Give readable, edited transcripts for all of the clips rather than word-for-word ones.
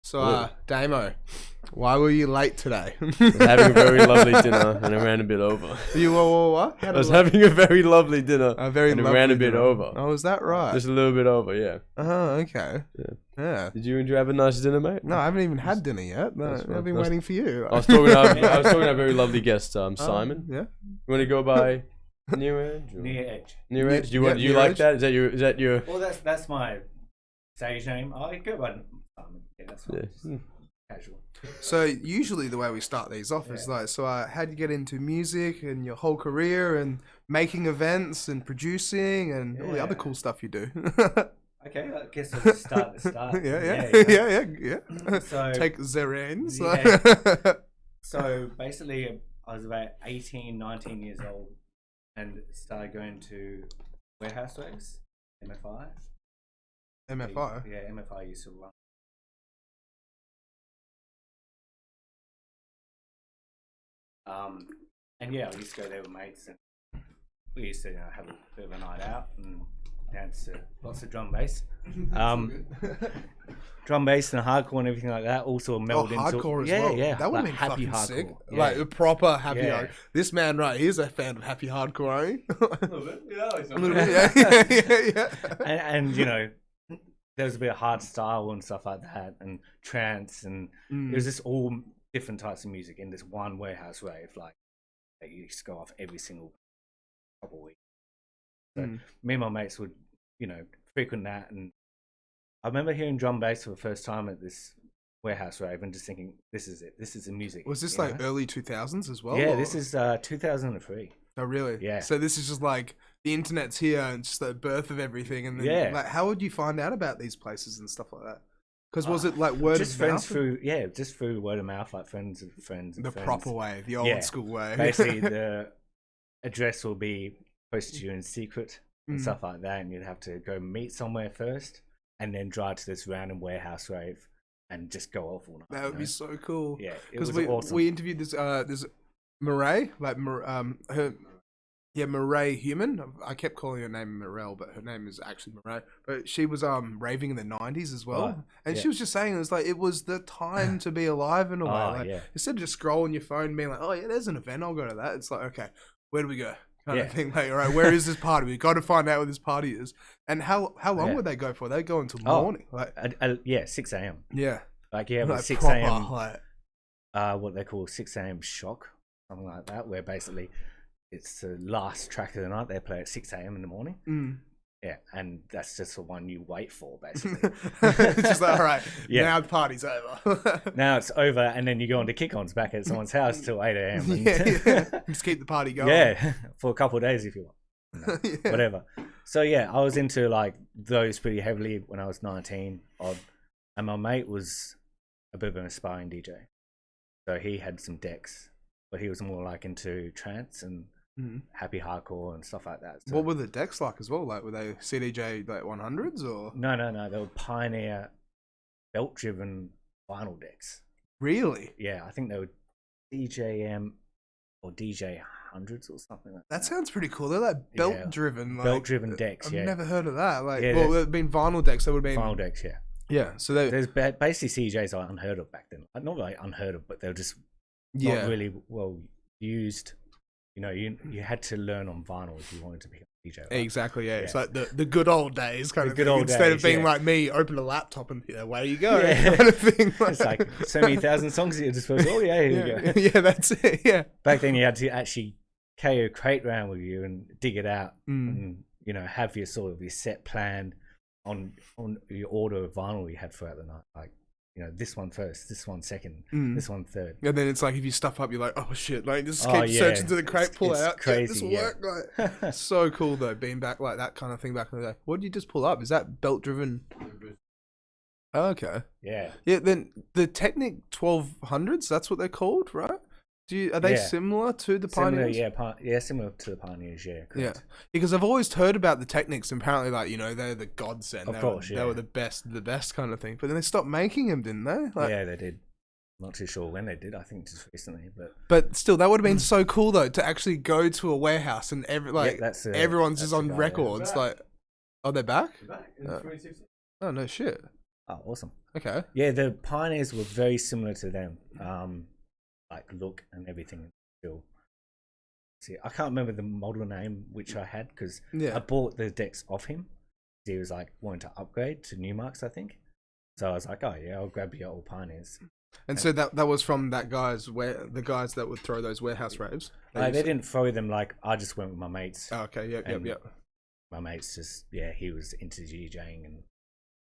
So, Damo, why were you late today? I was having a very lovely dinner and I ran a bit over. You what? I was having a very lovely dinner and I ran a bit over. Oh, is that right? Just a little bit over, yeah. Oh, okay. Yeah. Did you have a nice dinner, mate? No, I haven't even had dinner yet. No, I've been waiting for you. I was talking to a very lovely guest, Simon. Yeah. You want to go by Near Edge? Near Edge. Near Edge. Do you Near like Edge? that? Is that your? Well, that's my stage name. I go by Simon. Yeah, that's fine. Yeah. Casual. So usually the way we start these off is like, how'd you get into music and your whole career and making events and producing and all the other cool stuff you do? Okay, I guess I'll just start at the start. Yeah. So Take the reins. Yeah. So basically, I was about 18, 19 years old and started going to warehouse raves, MFI. MFI? Yeah, MFI used to run. And yeah, I used to go there with mates and we used to have a bit of a night out and dance to lots of drum bass. Drum bass and hardcore and everything like that also melded into hardcore as well. Yeah, that would like have been happy fucking hardcore. sick. Yeah. Like a proper happy hardcore. Yeah. This man right here's a fan of happy hardcore, ain't he? A little bit. Yeah. A little bit, yeah. And you know, there was a bit of hard style and stuff like that, and trance, and it was just all different types of music in this one warehouse rave. Like they used to go off every single couple of weeks. So me and my mates would, frequent that, and I remember hearing drum bass for the first time at this warehouse rave and just thinking, this is it. This is the music. Was this like early 2000s as well? Yeah, or? this is 2003. Oh, really? Yeah. So this is just like the internet's here and just the birth of everything. And then, like, how would you find out about these places and stuff like that? Because was it like word just of friends mouth? just through word of mouth, like friends of friends. The friends. proper way, the old school way. Basically, the address will be posted to you in secret and stuff like that, and you'd have to go meet somewhere first, and then drive to this random warehouse rave and just go off all night. That would be so cool. Yeah, it was because awesome. we interviewed this Murray, like Murray Human. I kept calling her name Morel, but her name is actually Murray. But she was raving in the 90s as well, and she was just saying it was the time to be alive in a way. Instead of just scrolling your phone, and being like, oh yeah, there's an event, I'll go to that. It's like, okay, where do we go? Kind of thing. Like, all right, where is this party? We got to find out where this party is. And how long would they go for? They go until morning. Like 6 a.m. Yeah. Like with like 6 proper, a.m. Like, what they call 6 a.m. shock, something like that, where basically it's the last track of the night. They play at 6 a.m. in the morning. Yeah, and that's just the one you wait for, basically. It's just like, all right, now the party's over. Now it's over, and then you go on to kick-ons back at someone's house till 8 a.m. And just keep the party going. Yeah, for a couple of days if you want. Whatever. So yeah, I was into like those pretty heavily when I was 19 odd, and my mate was a bit of an aspiring DJ. So he had some decks, but he was more like into trance and happy hardcore and stuff like that. So, what were the decks like as well? Like, were they CDJ like 100s or? No. They were Pioneer belt-driven vinyl decks. Really? Yeah, I think they were DJM or DJ 100s or something like that. That sounds pretty cool. They're like belt-driven. Like, belt-driven decks, I've never heard of that. Like, yeah, well, it'd been vinyl decks. They would have been vinyl decks, yeah. Yeah, so there's basically CDJs are unheard of back then. Not like unheard of, but they were just not really well used. You had to learn on vinyl if you wanted to become a DJ. Right? Exactly, yeah. It's like the good old days kind of good thing. Old Instead days, of being like me, open a laptop and away you go. Yeah. Kind of thing. It's like so many thousand songs at your disposal. Oh yeah, here you go. Yeah, that's it. Yeah. Back then you had to actually carry a crate around with you and dig it out, and have your sort of your set plan on your order of vinyl you had throughout the night. Like, this one first, this one second, this one third. And then it's like if you stuff up, you're like, oh shit, like just keep searching to the crate, pull it out. Crazy, this will work. Like, so cool though, being back like that kind of thing back in the day. What did you just pull up? Is that belt driven? Oh, okay. Yeah. Yeah. Then the Technic 1200s, that's what they're called, right? Are they similar to the Pioneers? Similar, similar to the Pioneers, yeah. Correct. Yeah, because I've always heard about the Technics, and apparently, like, they're the godsend. Of course, they were the best kind of thing. But then they stopped making them, didn't they? Like, yeah, they did. Not too sure when they did. I think just recently, but still, that would have been so cool though to actually go to a warehouse and everyone's just on records. Like, oh, they're back. They're back in 2016. Oh no shit! Oh, awesome. Okay. Yeah, the Pioneers were very similar to them, like look and everything. Still, see, I can't remember the model name which I had because I bought the decks off him. He was like wanting to upgrade to Newmarks, I think. So I was like, oh yeah, I'll grab your old Pioneers. And so that was from the guys that would throw those warehouse raves. They didn't throw them. Like I just went with my mates. Oh, okay. Yep. My mates just he was into DJing and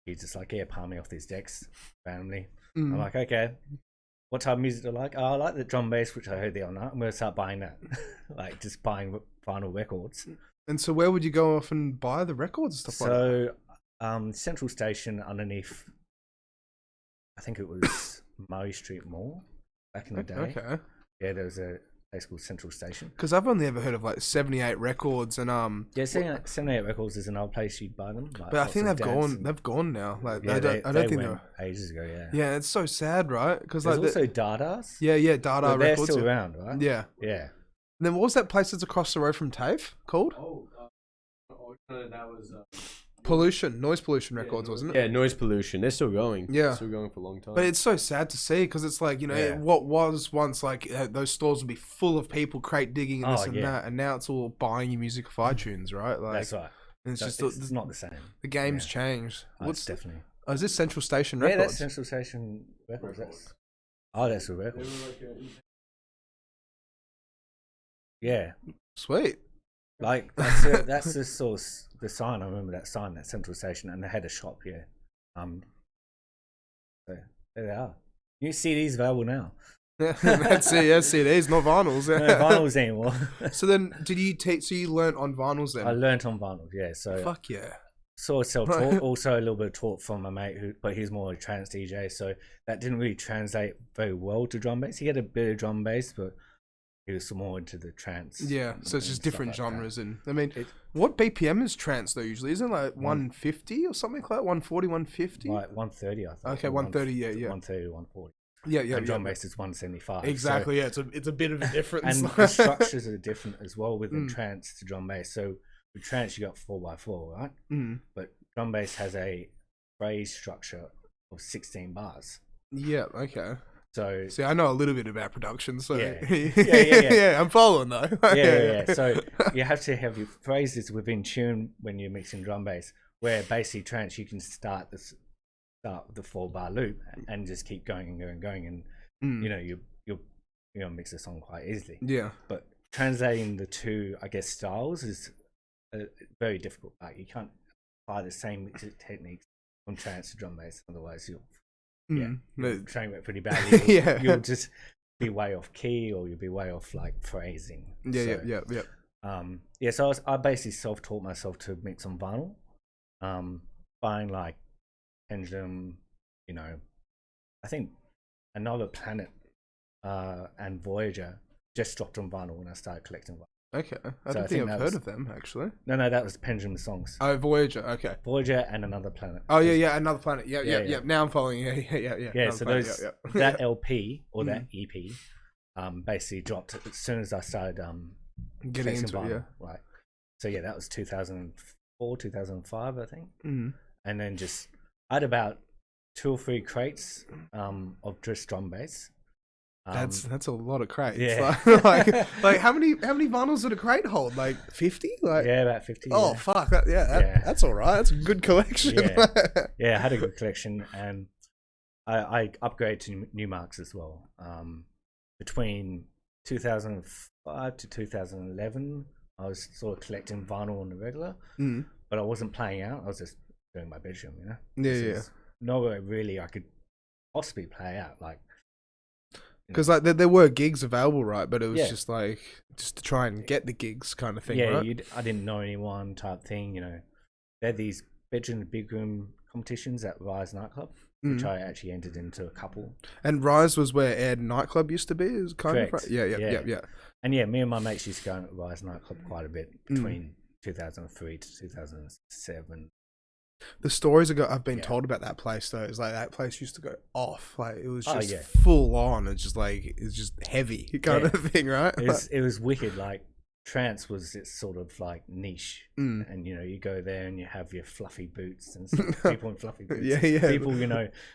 he's just like palm me off these decks randomly. I'm like, okay, what type of music do I like? Oh, I like the drum bass, which I heard the other night. I'm gonna start buying that. Like just buying vinyl records. And so where would you go off and buy the records and stuff like that? So Central Station underneath, I think it was Murray Street Mall back in the day. Okay. Yeah, there was a place called Central Station. Because I've only ever heard of like 78 Records and 78 Records is an old place you'd buy them. Like, but I think they've gone now. Like yeah, I don't think they're ages ago. Yeah. Yeah, it's so sad, right? Because there's like also Dada's. Yeah, Dada they're Records. still around, right? Yeah. Yeah. And then what was that place that's across the road from TAFE called? That was Noise Pollution Records, wasn't it? Yeah, Noise Pollution. They're still going. Yeah. They're still going for a long time. But it's so sad to see because it's like, what was once like those stores would be full of people crate digging and this and that, and now it's all buying your music off iTunes, right? Like, that's right. And it's it's not the same. The game's changed. It's definitely. Oh, is this Central Station Records? Yeah, that's Central Station Records. That's a record. Yeah. Sweet. Like that's the source, the sign. I remember that sign, that Central Station, and they had a shop here. So there they are. New CDs available now. That's it. Yeah, CDs, not vinyls. No vinyls anymore. So then, did you so you learnt on vinyls then? I learnt on vinyls. Yeah. So fuck yeah. Sort of self-taught. Also a little bit of taught from my mate, but he's more a trance DJ, so that didn't really translate very well to drum bass. He had a bit of drum bass, but he was more into the trance. Yeah, so it's just different genres. And I mean, what BPM is trance though usually? Isn't it like 150 or something like that? 140, 150? Like 130, I think. Okay, 130, yeah. 130 to 140. Yeah. And drum bass is 175. Exactly, so, yeah. It's a bit of a difference. And the structures are different as well within trance to drum bass. So with trance, you got 4x4, right? But drum bass has a phrase structure of 16 bars. Yeah, okay. So see, I know a little bit about production, so yeah, I'm following though. yeah. So you have to have your phrases within tune when you're mixing drum bass. Where basically trance, you can start with the 4-bar loop and just keep going and going, and you'll mix a song quite easily. Yeah. But translating the two, I guess, styles is a very difficult part. You can't apply the same techniques from trance to drum bass, otherwise you'll train it pretty badly. You'll just be way off key, or you'll be way off like phrasing. So I basically self-taught myself to mix on vinyl, buying like Pendulum, I think Another Planet and Voyager just dropped on vinyl when I started collecting vinyl. Okay, I don't think I've heard of them actually. No, that was Pendulum songs. Oh, Voyager. Okay. Voyager and Another Planet. Oh yeah, Another Planet. Yeah. Now I'm following. Yeah. Yeah, so those that LP or that EP, basically dropped as soon as I started getting into vinyl, right. So yeah, that was 2004, 2005, I think. And then I had about 2 or 3 crates of just drum bass. That's a lot of crates. Yeah. like how many vinyls did a crate hold? Like 50? Yeah, about 50. Oh fuck! That's all right. That's a good collection. I had a good collection, and I upgraded to Newmarks as well. Between 2005 to 2011, I was sort of collecting vinyl on the regular, but I wasn't playing out. I was just doing my bedroom, Nowhere really I could possibly play out, like. Because like there were gigs available, right? But it was just to try and get the gigs kind of thing, right? I didn't know anyone type thing, They had these bedroom to big room competitions at Rise nightclub, which I actually entered into a couple. And Rise was where Ed nightclub used to be, is kind of right? Yeah. And me and my mates used to go to Rise nightclub quite a bit between 2003 to 2007. The stories I've been told about that place though is like that place used to go off, like it was just full on. It's just heavy kind of thing, right? It was wicked. Like trance was its sort of like niche, and you go there and you have your fluffy boots and stuff, people in fluffy boots, people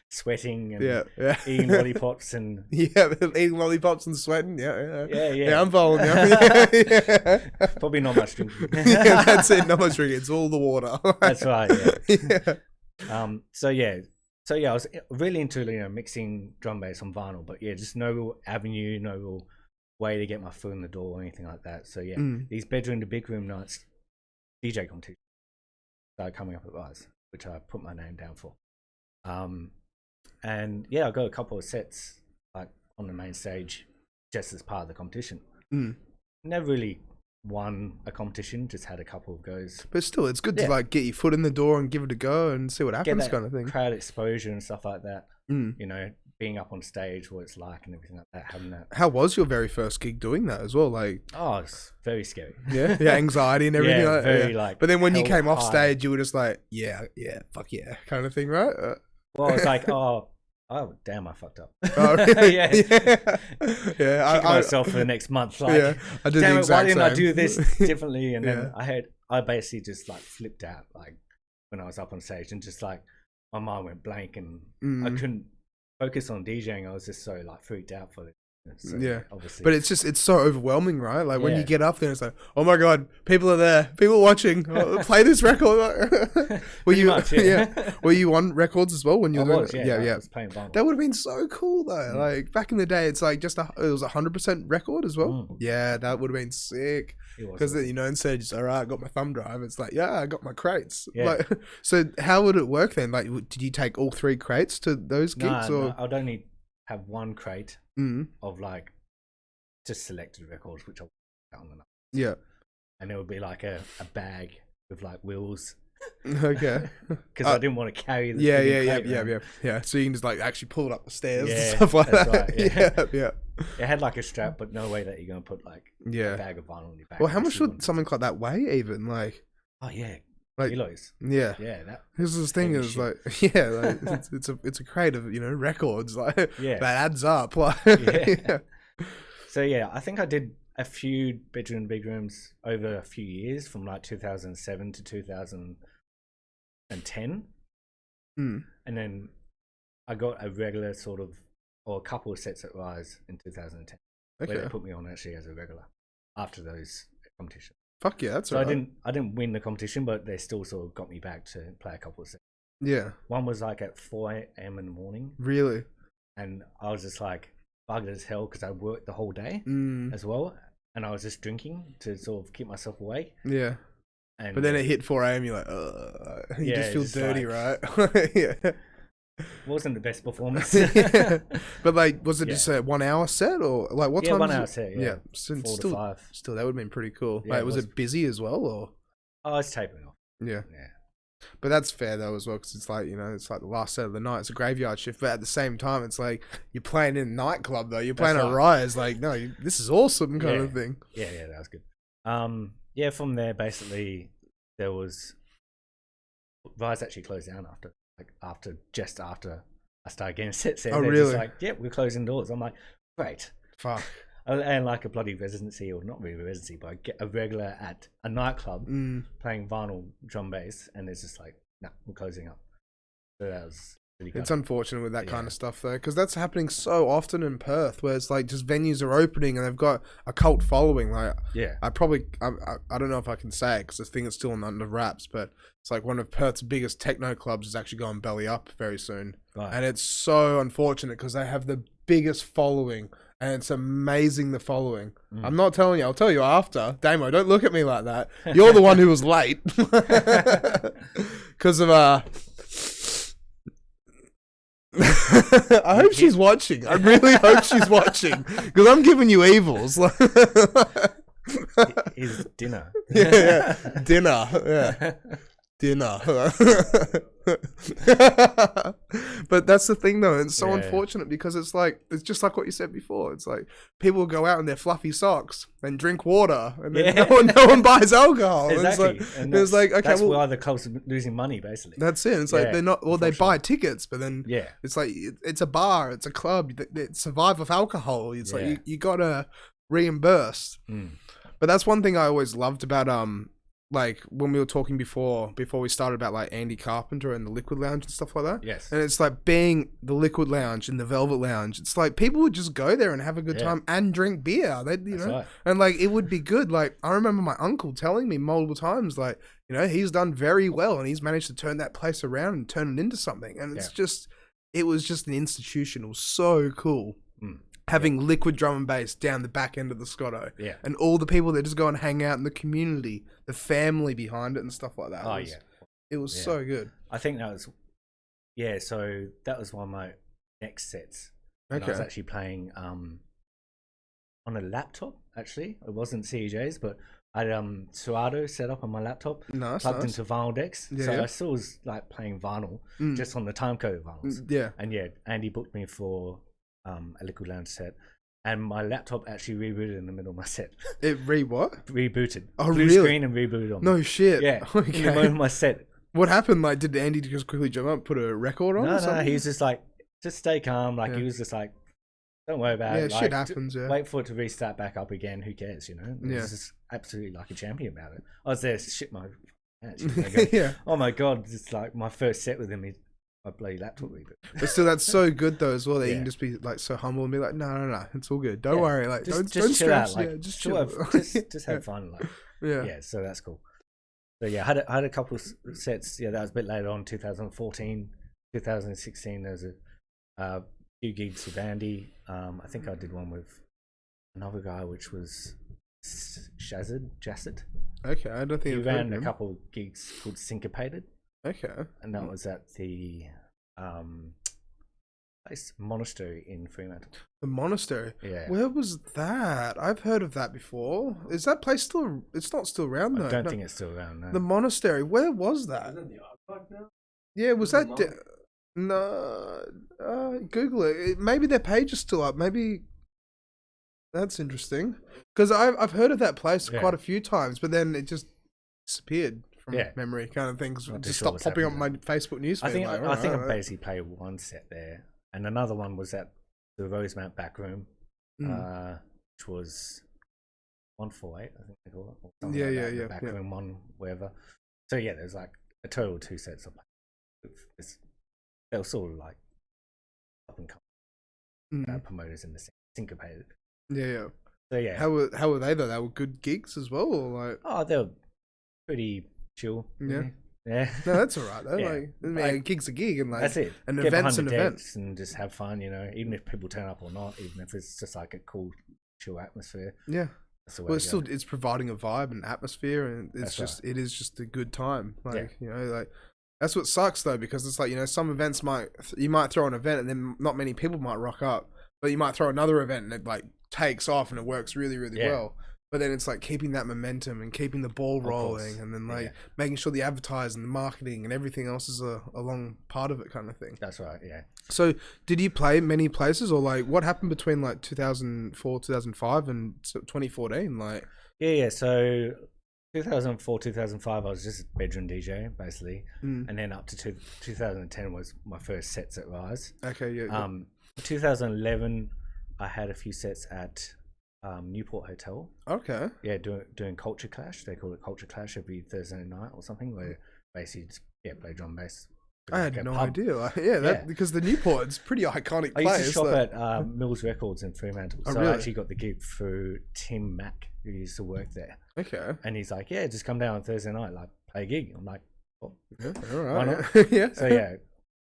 sweating and eating lollipops and eating lollipops and sweating, I'm following you. Probably not much drinking. That's it, not much drinking. It's all the water. That's right. So I was really into mixing drum bass on vinyl, but just no real avenue, no real way to get my foot in the door or anything like that. So these bedroom to big room nights DJ competitions started coming up at Rise, which I put my name down for. And I got a couple of sets like on the main stage just as part of the competition. Never really won a competition, just had a couple of goes. But still, it's good to like get your foot in the door and give it a go and see what happens, kind of thing. Crowd exposure and stuff like that. Being up on stage, what it's like and everything like that, having that. How was your very first gig doing that as well? Like, it's very scary. Yeah, anxiety and everything. Very like. But then when you came off stage, you were just like, fuck yeah, kind of thing, right? Well, it's like, oh damn, I fucked up. Oh, really? Kicking myself for the next month. Like, I did damn the it, why didn't I same. do this differently? And then I basically just like flipped out, like when I was up on stage, and just like my mind went blank, and I couldn't focus on DJing. I was just so like freaked out for it. So, obviously. But it's so overwhelming, right? Like when you get up there, it's like, oh my god, people are there, people are watching. Play this record. Were you Were you on records as well when you were doing it? I was playing vinyl. That would have been so cool though. Like back in the day, it's like it was 100% record as well. Yeah, that would have been sick. Because instead of just all right, I got my thumb drive, it's like I got my crates. Like, so how would it work then? Like, did you take all 3 crates to those gigs? No, I'd only have 1 crate of like just selected records, which I on the night. And it would be like a bag with like wheels. Okay. Because I didn't want to carry the yeah. So you can just like actually pull it up the stairs and stuff like that. Right, It had like a strap, but no way that you're gonna put like a bag of vinyl on your back. Well, how much would something like that weigh even? Like, like kilos. Yeah. That. This is thing is like, it's a crate of records like that adds up. Like, So I think I did a few bedroom big rooms over a few years, from like 2007 to 2010, and then I got a regular or a couple of sets at Rise in 2010, where they put me on actually as a regular after those competitions. Fuck yeah, that's so right. I didn't win the competition, but they still sort of got me back to play a couple of sets. Yeah. One was like at 4 a.m. in the morning. Really? And I was just like bugged as hell because I worked the whole day as well, and I was just drinking to sort of keep myself awake. Yeah. And but then it hit 4 a.m. You're like, you just feel dirty, right? Wasn't the best performance. But like, was it just a 1 hour set or like what time? 1 hour set. Yeah. So 4 to 5. Still, that would have been pretty cool. Yeah, like, was it busy as well or? Oh, it's tapering off. Yeah. But that's fair though as well, because it's like, it's like the last set of the night. It's a graveyard shift, but at the same time, it's like you're playing in a nightclub though. You're playing at Rise, like this is awesome kind of thing. Yeah, that was good. From there basically there was Rise actually closed down after I started getting sets there. Oh, they're really? Just like, we're closing doors. I'm like, great. Fuck. And like a bloody residency, or not really residency, but I get a regular at a nightclub playing vinyl drum bass, and it's just like, no, we're closing up. So that was really good. It's unfortunate with that kind of stuff though, because that's happening so often in Perth, where it's like just venues are opening and they've got a cult following. Like, I don't know if I can say it because I think it's still under wraps, but it's like one of Perth's biggest techno clubs is actually going belly up very soon. Right. And it's so unfortunate because they have the biggest following. And it's amazing, the following. I'm not telling you. I'll tell you after. Damo, don't look at me like that. You're the one who was late. Because of... I hope she's watching. I really hope she's watching. Because I'm giving you evils. Is dinner. Dinner. Yeah. Dinner. But that's the thing though, it's so unfortunate because it's just like what you said before. It's like people go out in their fluffy socks and drink water and then no one buys alcohol. Exactly. It's like okay, that's why the clubs are losing money basically. That's it. It's like they're not, well, they buy tickets, but then it's like it's a bar, it's a club, they survive with alcohol. It's like you gotta reimburse. But that's one thing I always loved about like when we were talking before we started about like Andy Carpenter and the Liquid Lounge and stuff like that. Yes. And it's like being the Liquid Lounge and the Velvet Lounge. It's like people would just go there and have a good time and drink beer. They, you know, and like it would be good. Like I remember my uncle telling me multiple times, like, you know, he's done very well and he's managed to turn that place around and turn it into something. And it's just, it was just an institution. It was so cool. Having liquid drum and bass down the back end of the Scotto. Yeah. And all the people that just go and hang out in the community, the family behind it and stuff like that. It was so good. I think that was, so that was one of my next sets. And I was actually playing on a laptop, actually. It wasn't CJ's, but I had Serato set up on my laptop, plugged into vinyl decks. So I still was like playing vinyl, just on the timecode vinyls. And Andy booked me for a Liquid Lounge set, and my laptop actually rebooted in the middle of my set. It rebooted. Oh, blue screen and rebooted on me. No shit. Yeah. Okay. In the middle of my set. What happened? Like, did Andy just quickly jump up, put a record on? No, he was just like, just stay calm. Like he was just like, don't worry about it. Yeah, shit happens. Wait for it to restart back up again. Who cares? You know. He was just absolutely like a champion about it. I was there, shit my pants. Oh my god! It's like my first set with him. My bloody laptop reboot. But still, that's so good though as well. That you can just be like so humble and be like, no, it's all good. Don't worry. Like, just don't stress. Like, just chill. Just have fun. Like, so that's cool. So I had a couple of sets. Yeah, that was a bit later on, 2014, 2016. There was a few gigs with Andy. I think I did one with another guy, which was Jazzed. Okay, I don't think he ran a couple gigs called Syncopated. Okay. And that was at the place monastery in Fremantle. The monastery? Yeah. Where was that? I've heard of that before. Is that place still... It's not still around though. I don't think it's still around, no. The monastery. Where was that? Is that the Archive now? Yeah, was that... No. Google it. Maybe their page is still up. Maybe... That's interesting. Because I've heard of that place quite a few times, but then it just disappeared. From memory kind of things, just stop popping up my Facebook newsfeed. I think I basically played one set there, and another one was at the Rosemount back room, which was 148, I think they call it. Or yeah. Back room one, whatever. So there's like a total of 2 sets of. They were sort of like up and coming promoters in the Syncopated. Yeah. So how were they though? They were good gigs as well, or like? Oh, they were pretty chill. Yeah. No, that's all right though. Like, a gig's a gig, and like that's it. An Get event's an event, and just have fun. You know, even if people turn up or not, even if it's just like a cool, chill atmosphere. Yeah. Well, it's providing a vibe and atmosphere, and it is just a good time. Like you know, like that's what sucks though, because it's like, you know, some events you might throw an event and then not many people might rock up, but you might throw another event and it like takes off and it works really well. But then it's like keeping that momentum and keeping the ball rolling, and then like making sure the advertising, the marketing, and everything else is a long part of it, kind of thing. That's right. Yeah. So, did you play many places, or like what happened between like 2004, 2005, and 2014? Like, So, 2004, 2005, I was just a bedroom DJ basically, and then up to 2010 was my first sets at Rise. Okay. 2011, I had a few sets at Newport Hotel. Okay. Yeah, doing Culture Clash. They call it Culture Clash every Thursday night or something, where basically just play drum bass. I had no idea. Because the Newport is pretty iconic place. I used to shop at Mills Records in Fremantle, so really? I actually got the gig through Tim Mack, who used to work there. Okay. And he's like, just come down on Thursday night, like play a gig. I'm like, all right. Why not? Yeah. So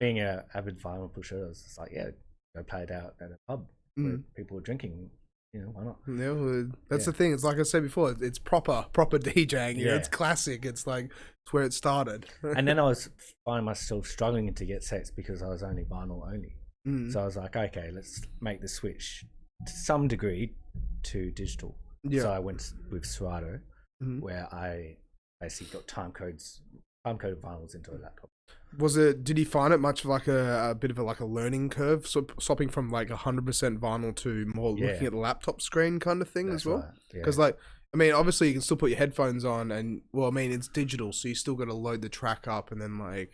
being an avid vinyl pusher, I was just like, go play it out at a pub where people were drinking. You know, why not? Yeah, well, that's the thing. It's like I said before. It's proper DJing. You know, it's classic. It's like it's where it started. And then I was finding myself struggling to get sets because I was only vinyl only. So I was like, okay, let's make the switch to some degree to digital. Yeah. So I went with Serato, where I basically got timecoded vinyls into a laptop. Did you find it much like a bit of a learning curve, swapping from like 100% vinyl to more looking at the laptop screen kind of thing as well? Because like, I mean, obviously you can still put your headphones on and, well, I mean, it's digital, so you still got to load the track up and then like...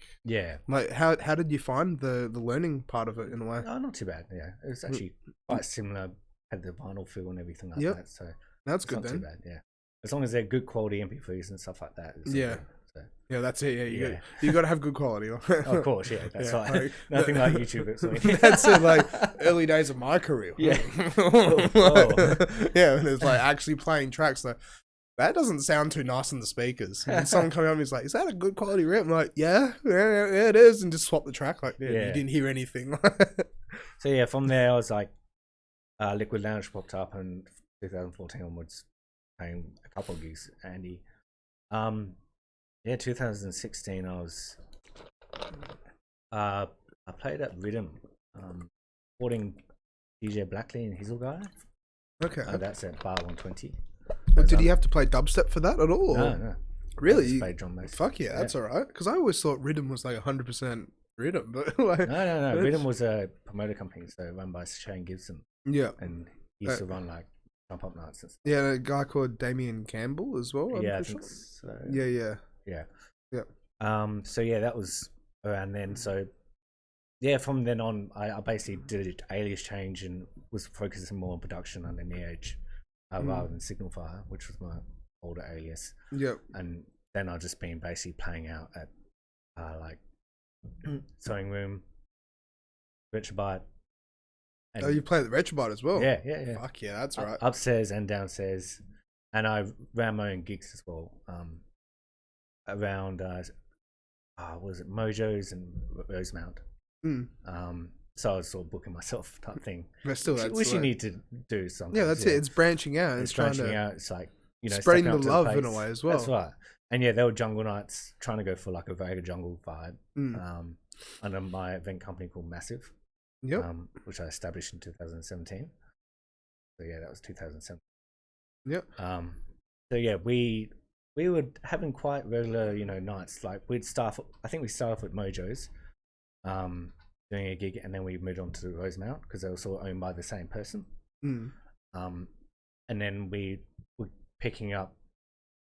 Like, how did you find the learning part of it in a way? Oh, not too bad, It was actually quite similar, had the vinyl feel and everything like that, so... That's good not then. Too bad, as long as they're good quality MP3s and stuff like that. Yeah. So. Yeah, that's it. Yeah, you got to have good quality. Of course, yeah, that's right. Like, Nothing like YouTube. That's it. Like early days of my career. Yeah. Yeah, and it's like actually playing tracks like that doesn't sound too nice on the speakers. And someone coming on me is like, "Is that a good quality rip?" I'm like, "Yeah, it is," and just swap the track. Like, you didn't hear anything. So yeah, from there I was like, Liquid Lounge popped up, and 2014 onwards, playing a couple of gigs. Andy, 2016 I was, I played at Riddim, supporting DJ Blackley and Hizzle Guy. Okay, that's at Bar 120. Did you have to play dubstep for that at all? No. Really? You played drum bass. Fuck yeah, that's alright. Because I always thought Riddim was like 100% Riddim, but like no. Riddim was a promoter company, so run by Shane Gibson. Yeah, and he used to run like jump up nights and stuff. Yeah, a guy called Damien Campbell as well. I think so. Yeah. So yeah, that was around then. So yeah, from then on, I basically did an alias change and was focusing more on production under Near Edge rather than Signal Fire, which was my older alias. Yep. And then I've just been basically playing out at like Sewing Room, Rechabite. Oh, you play at the Rechabite as well? Yeah. Fuck yeah, that's right. Upstairs and downstairs, and I ran my own gigs as well. Around was it Mojo's and Rosemount. So I was sort of booking myself type thing. But still, which you need to do sometimes. Yeah, that's it. It's branching out. It's branching out. It's like, spreading the love in a way as well. That's right. And yeah, there were jungle nights, trying to go for like a Vega jungle vibe. Under my event company called Massive. Yep. Which I established in 2017. So yeah, that was 2007. Yep. So yeah, we were having quite regular, nights. Like I think we started off with Mojo's, doing a gig, and then we moved on to Rosemount because they were sort of owned by the same person. And then we were picking up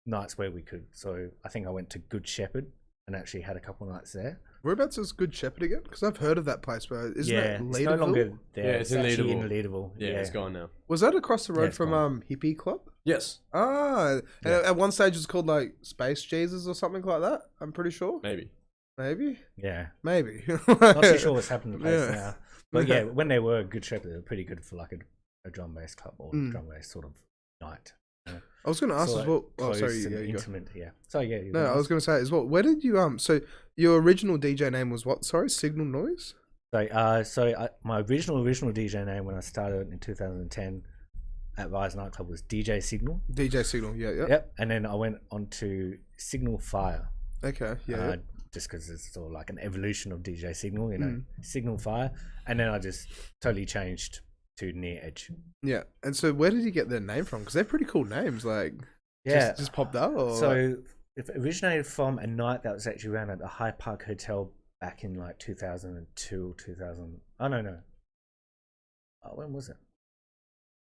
nights where we could. So I think I went to Good Shepherd and actually had a couple of nights there. Whereabouts is Good Shepherd again? Because I've heard of that place, but isn't it Leaderville? It's no longer there. Yeah, it's in Leaderville. Yeah, it's gone now. Was that across the road from Hippie Club? Yes. And at one stage it was called like Space Jesus or something like that. I'm pretty sure. Maybe. Yeah. Not too sure what's happened to the place now. But yeah, when they were Good Shepherd, they were pretty good for like a drum bass club or drum bass sort of night. I was going to ask as well. Oh, sorry, intimate. Yeah. So yeah. No, I was going to say as well. Where did you So your original DJ name was what? Sorry, Signal Noise. My original DJ name when I started in 2010 at Rise nightclub was DJ Signal. DJ Signal. Yeah. Yep. And then I went on to Signal Fire. Okay. Yeah. Just because it's sort of like an evolution of DJ Signal, Signal Fire, and then I just totally changed to Near Edge. Yeah, and so where did you get their name from? Because they're pretty cool names. Like, just popped up. Or so it originated from a night that was actually ran at the Hyde Park Hotel back in like 2002, 2000. I don't know. When was it?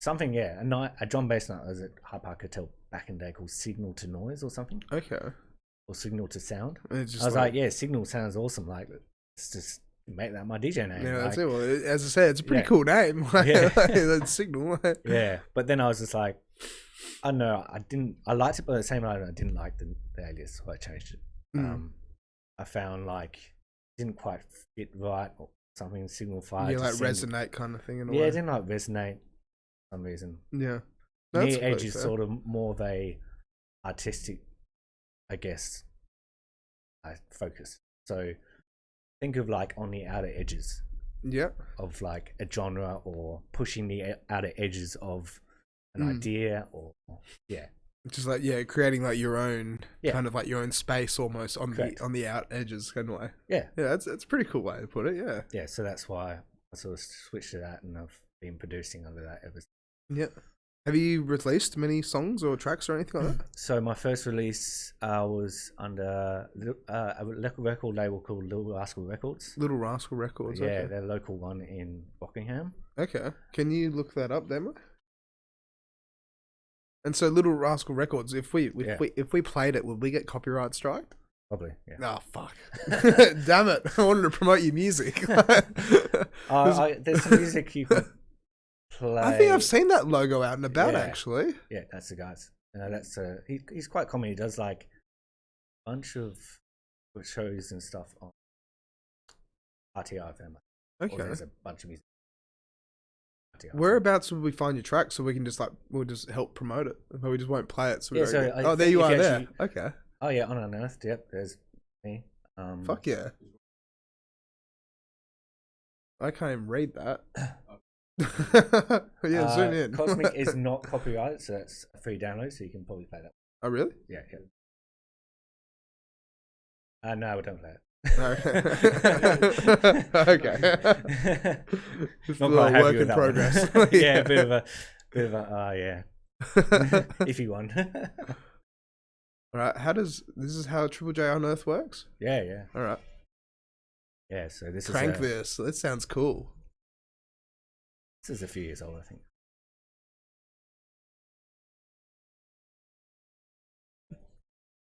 Something, a drum bass night was at Hyde Park Hotel back in the day called Signal to Noise or something. Okay. Or Signal to Sound. I was like, Signal sounds awesome. Like, let's just make that my DJ name. Yeah, that's it. Well, as I said, it's a pretty cool name. That's Signal. Yeah, but then I was just like, I don't know. I liked it, but at the same time, I didn't like the alias, so I changed it. I found like it didn't quite fit right or something. Signal Fire. Yeah, like resonate kind of thing in a way. Yeah, it didn't like resonate for some reason. Yeah. Near Edge is sort of more of a artistic, I guess, focus. So think of like on the outer edges of like a genre, or pushing the outer edges of an idea, or just like creating like your own kind of like your own space almost on the out edges kind of way. That's a pretty cool way to put it. So that's why I sort of switched to that, and I've been producing under that ever since. Have you released many songs or tracks or anything like that? So my first release was under a record label called Little Rascal Records. Little Rascal Records. Yeah, okay. they're a local one in Rockingham. Okay, can you look that up, Demo? And so Little Rascal Records, if we played it, would we get copyright striked? Probably. Yeah. Oh fuck! Damn it! I wanted to promote your music. There's some music you can play. I think I've seen that logo out and about, actually. Yeah, that's the guys. That's he's quite common. He does like a bunch of shows and stuff on RTR FM. Okay. There's a bunch of music. Whereabouts would we find your track so we can just we'll just help promote it, but we just won't play it? So there you are there. Okay. Oh yeah, on Unearthed. Yep, there's me. Fuck yeah. I can't even read that. Yeah, zoom in. Cosmic is not copyrighted, so that's a free download, so you can probably play that. Oh really? Yeah. No, we don't play it. Okay. Just a little work in progress. Yeah, a bit of a iffy one. All right, this is how Triple J Unearthed works? Yeah. All right. Yeah, so this Crank this. That sounds cool. This is a few years old, I think.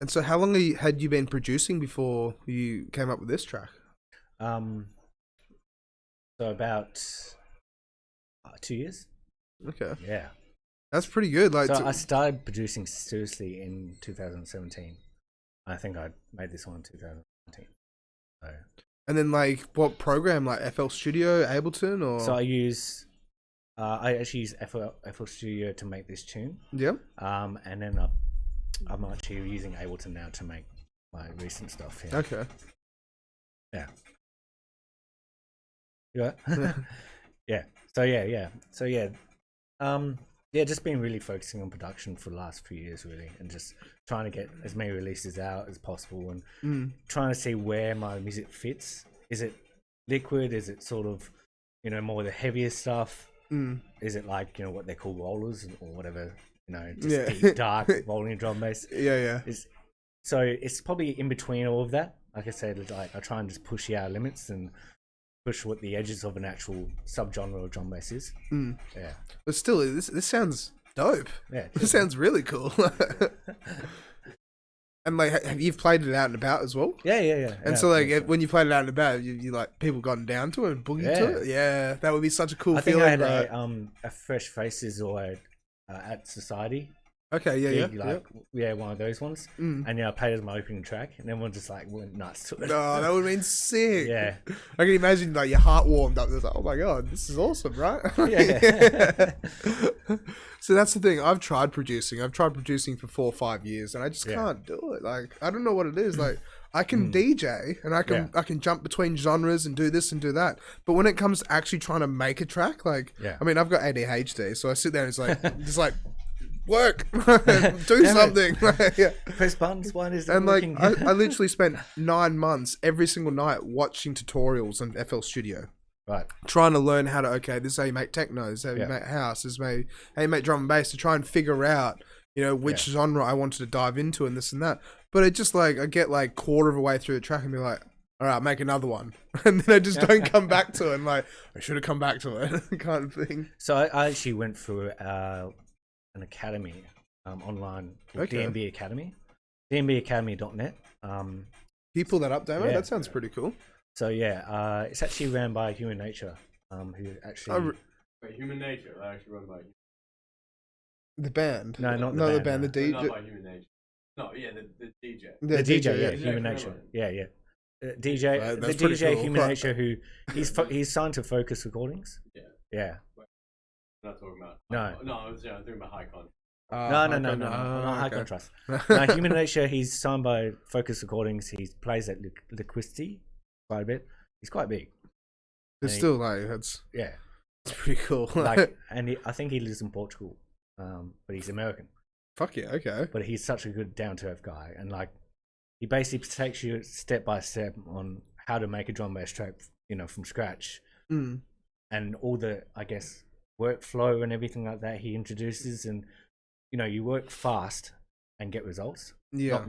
And so how long had you been producing before you came up with this track? So about 2 years. Okay. Yeah. That's pretty good. I started producing seriously in 2017. I think I made this one in 2017. So. And then what program? FL Studio, Ableton, or? So I actually use FL Studio to make this tune. Yeah. And then I'm actually using Ableton now to make my recent stuff. Yeah. Okay. Yeah. Yeah. Yeah. So just been really focusing on production for the last few years, really, and just trying to get as many releases out as possible, and trying to see where my music fits. Is it liquid? Is it sort of, more of the heavier stuff? Is it what they call rollers or whatever? Deep, dark rolling drum bass. Yeah. So it's probably in between all of that. Like I said, I try and just push the outer limits and push what the edges of an actual subgenre of drum bass is. Yeah. But still, this sounds dope. Yeah. This sounds really cool. And have you played it out and about as well? Yeah. And so when you played it out and about, you people gotten down to it and boogie to it? Yeah, that would be such a cool feeling. I think I had a Fresh Faces or at Society. Okay, yeah, one of those ones. And I played it as my opening track, and everyone just went nuts to it. Oh, that would have been sick. Yeah, I can imagine your heart warmed up. It's oh my god, this is awesome, right? Yeah. So that's the thing. I've tried producing for 4 or 5 years, and I just can't do it. I don't know what it is. I can DJ and I can jump between genres and do this and do that. But when it comes to actually trying to make a track, I mean, I've got ADHD, so I sit there and it's just work, do something. Press buttons. Why is that and working? I literally spent 9 months every single night watching tutorials on FL Studio. Right. Trying to learn how to, this is how you make techno, this is how you make house, this is how you make drum and bass, to try and figure out, which genre I wanted to dive into and this and that. But it just I get quarter of a way through the track and be like, all right, make another one. And then I just don't come back to it. And I should have come back to it kind of thing. So I actually went through an academy online called DMB Academy, dmbacademy.net. Can you pull that up, Damo? That sounds pretty cool. So it's actually ran by Human Nature, who actually... Human Nature, actually run by... The band? No, not the band. The DJ? Not by Human Nature. No, the DJ. The DJ, Human Nature. Yeah. DJ, the DJ cool. Human Nature, who he's signed to Focus Recordings. Yeah. I'm not talking about... No, I was talking about High Contrast. No, not High Contrast. No, Human Nature, he's signed by Focus Recordings. He plays at Liquidity quite a bit. He's quite big. It's still that's pretty cool. I think he lives in Portugal, but he's American. Fuck yeah, okay. But he's such a good down to earth guy, and he basically takes you step by step on how to make a drum bass track, from scratch, and all the workflow and everything like that he introduces, and you work fast and get results. Yeah.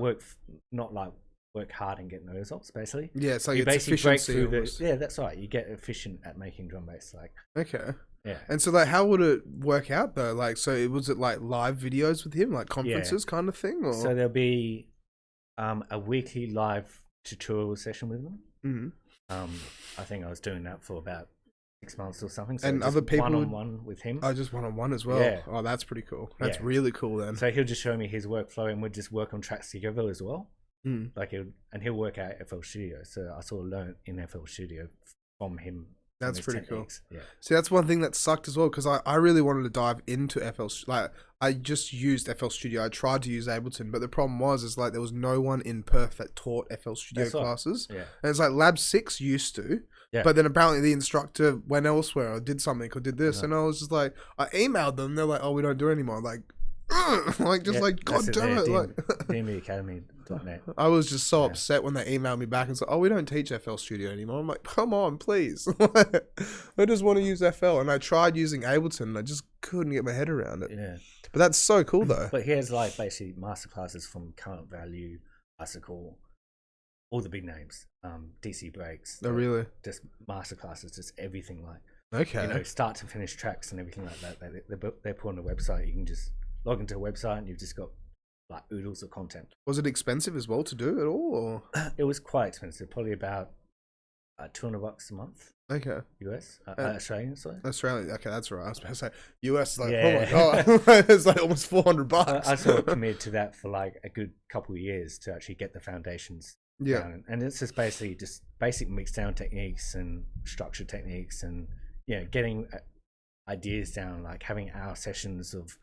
Not work hard and get no results, basically. Yeah, so you it's basically break efficiency. through that's right. You get efficient at making drum bass. Okay. Yeah. And so how would it work out though? Was it live videos with him, conferences kind of thing? Or? So there'll be a weekly live tutorial session with him. Mm-hmm. I think I was doing that for about 6 months or something. So and other people one-on-one with him. Oh, just one-on-one as well. Yeah. Oh, that's pretty cool. That's really cool then. So he'll just show me his workflow, and we'll just work on tracks together as well. Like he'll work out FL Studio. So I sort of learned in FL Studio from him. That's pretty techniques. cool. Yeah. See, that's one thing that sucked as well, because I really wanted to dive into like I just used FL Studio. I tried to use Ableton, but the problem was like there was no one in Perth that taught FL Studio classes. Yeah. And it's like Lab 6 used to, but then apparently the instructor went elsewhere or did something or did this, and I was just like, I emailed them. They're like, oh, we don't do it anymore. I'm like, like just like God damn it, like DMEacademy.net. I was just so upset when they emailed me back and said, oh, we don't teach FL Studio anymore. I'm like, come on, please. I just want to use FL. And I tried using Ableton and I just couldn't get my head around it. Yeah. But that's so cool though. But here's like basically masterclasses from Current Value, Bicycle, all the big names, DC Breaks. Oh, really? Just masterclasses, just everything like, okay, you know, start to finish tracks and everything like that. They put on a website. You can just log into a website and you've just got like oodles of content. Was it expensive as well to do at all? Or? It was quite expensive, probably about $200 a month. Okay. US, Australian, sorry. Australian, okay, that's right. I was about to say US is like, oh my god, it's like almost $400. I sort of committed to that for like a good couple of years to actually get the foundations. Yeah, down. And it's just basically just basic mixdown techniques and structure techniques, and getting ideas down, like having hour sessions of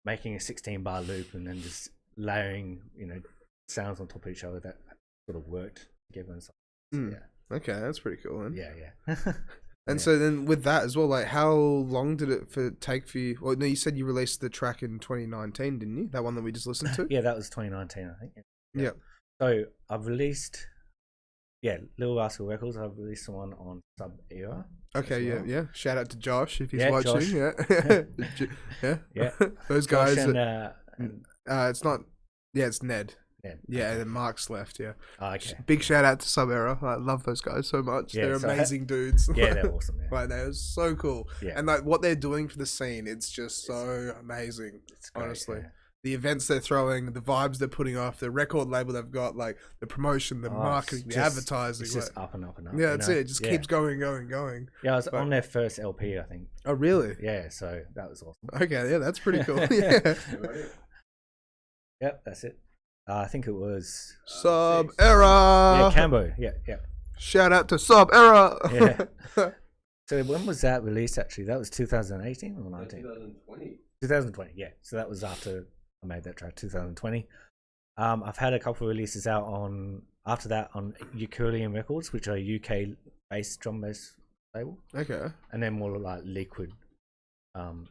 making a 16-bar loop and then just layering sounds on top of each other that sort of worked together and stuff. Yeah. Okay, that's pretty cool then. Yeah. And so then with that as well, like how long did it take for you? Well, no, you said you released the track in 2019, didn't you? That one that we just listened to? Yeah, that was 2019, I think. Yeah. So I've released, Little Rascal Records. I've released one on Sub Era. Okay, well. yeah. Shout out to Josh if he's watching. Josh. Yeah. Those guys. And, it's not. Yeah, it's Ned. Yeah, and then Mark's left. Yeah. Oh, okay. Big shout out to Sub Era. I love those guys so much. Yeah, they're amazing dudes. Yeah, they're awesome. Yeah. Like they're so cool. Yeah. And like what they're doing for the scene, it's just so amazing. It's great, honestly. Yeah. The events they're throwing, the vibes they're putting off, the record label they've got, like the promotion, the marketing, the advertising. It's just up and up and up. Yeah, that's it. It just keeps going. Yeah, I was on their first LP, I think. Oh, really? Yeah, so that was awesome. Okay, yeah, that's pretty cool. Yeah. Yep, that's it. I think it was Sub Era. Yeah, Cambo. Yeah. Shout out to Sub Era. Yeah. So when was that released? Actually, that was 2018 or 19? 2020. 2020. Yeah. So that was after I made that track. 2020. I've had a couple of releases out after that on Erculean Records, which are UK based drum bass label. Okay. And then more like liquid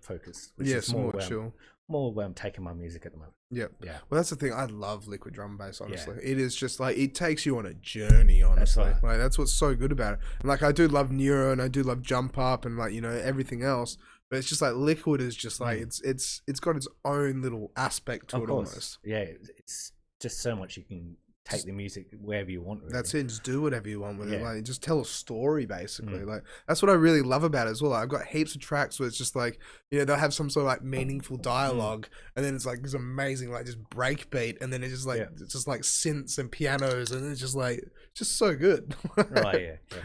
focus. Which is more chill. More where I'm taking my music at the moment. Yep. Yeah. Well, that's the thing. I love liquid drum bass, honestly. Yeah. It is just like, it takes you on a journey, honestly. That's right. Like, that's what's so good about it. And like, I do love Neuro and I do love Jump Up and like, everything else. But it's just like liquid is just like, it's got its own little aspect to it almost. Yeah. It's just so much you can take the music wherever you want. Really. That's it. Just do whatever you want with it. Like, just tell a story, basically. Like, that's what I really love about it as well. Like, I've got heaps of tracks where it's just like, they'll have some sort of like meaningful dialogue, and then it's like this amazing like just break beat, and then it's just like it's just like synths and pianos, and it's just like just so good. Right. Yeah.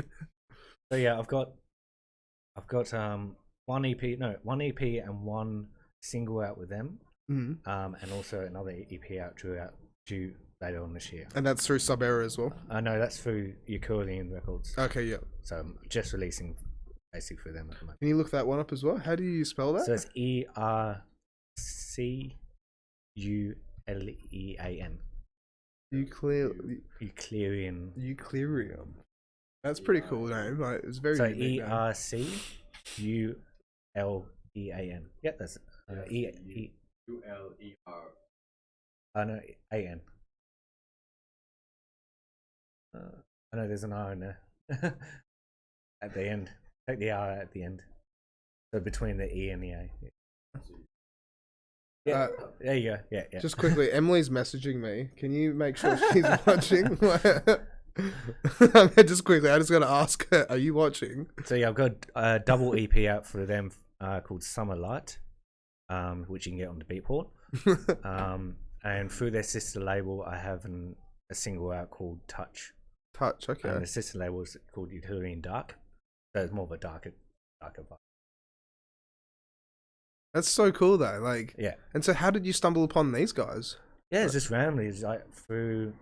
So yeah, I've got one EP and one single out with them, and also another EP out due later on this year. And that's through Sub Era as well? No, that's through Erculean Records. Okay, yeah. So I'm just releasing basically for them at the moment. Can you look that one up as well? How do you spell that? So it's ERCULEAN. Euclerium. That's a pretty cool name. Like, it's very so ERCULEAN. Yeah, that's ULER. No, AN. I know there's an R in there at the end. Take the R at the end. So between the E and the A. Yeah. There you go. Yeah. Just quickly, Emily's messaging me. Can you make sure she's watching? Just quickly, I just got to ask her, are you watching? So yeah, I've got a double EP out for them called Summer Light, which you can get on the Beatport. And through their sister label, I have a single out called Touch. Okay. And the sister label is called Erculean Dark. So it's more of a darker darker vibe. That's so cool though. Like, Yeah. And so, how did you stumble upon these guys? Yeah, it's just randomly, it's like through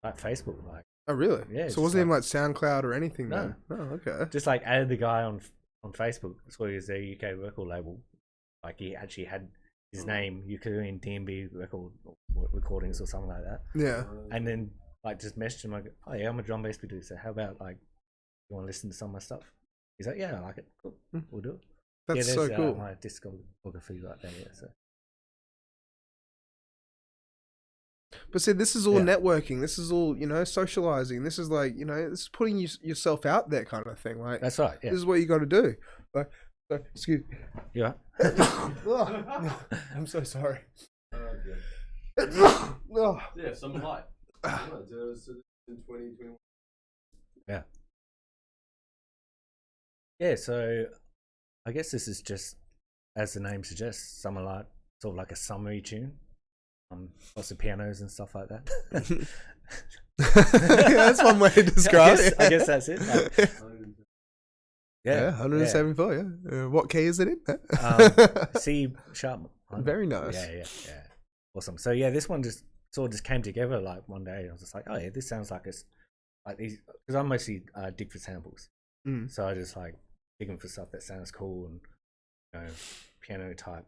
like Facebook, like. Oh, really? Yeah. So it wasn't even like SoundCloud or anything. No. Then? Oh, okay. Just like added the guy on Facebook. So he was a UK record label. Like he actually had his name, Erculean Recordings or something like that. Yeah. And then like just messaged him like, oh yeah, I'm a drum bass producer. How about like you want to listen to some of my stuff? He's like, yeah, I like it. Cool, we'll do it. That's so cool. My discography like that. Yeah. So. But see, this is all networking. This is all, socializing. This is like, this is putting yourself out there kind of thing. Like, that's right. Yeah. This is what you got to do. Like, excuse me. Yeah. I'm so sorry. Yeah, some light. In 2021. Yeah. Yeah, so I guess this is just, as the name suggests, summer light, sort of like a summery tune. Lots of pianos and stuff like that. Yeah, that's one way to describe it. I guess that's it. Like, yeah, 174. Yeah. What key is it in? C sharp. Very nice. Yeah. Awesome. So yeah, this one just sort of just came together like one day. I was just like, oh yeah, this sounds like it's like these, because I mostly dig for samples. So I just like digging for stuff that sounds cool and piano type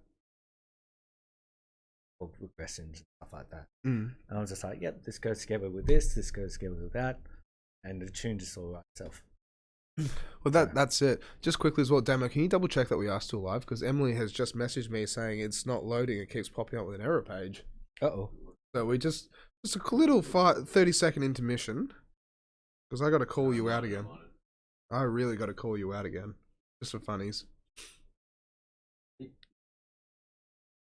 or regressions and stuff like that. And I was just like, yep, this goes together with this goes together with that, and the tune just all right itself. Well, that's it. Just quickly as well, Damo, can you double check that we are still live? Because Emily has just messaged me saying it's not loading. It keeps popping up with an error page. Uh-oh. So we just a little 30-second intermission, because I got to call you out again. I really got to call you out again. Just for funnies.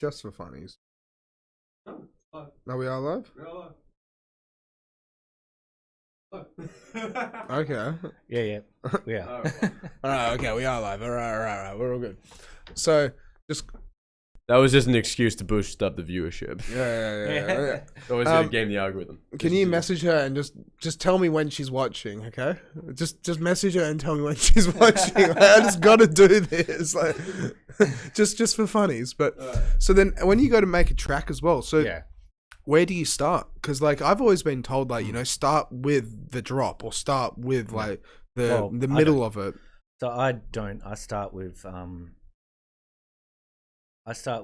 Just for funnies. No, we are live? We're all live. Okay. Yeah. All right, okay, we are live. All right. We're all good. So, just... That was just an excuse to boost up the viewership. Yeah. Always gonna game the algorithm. Can you message her and just tell me when she's watching, okay? Just message her and tell me when she's watching. I just gotta do this, like, just for funnies. But so then, when you go to make a track as well, so where do you start? Because like I've always been told, like start with the drop or start with like the middle of it. So I don't. I start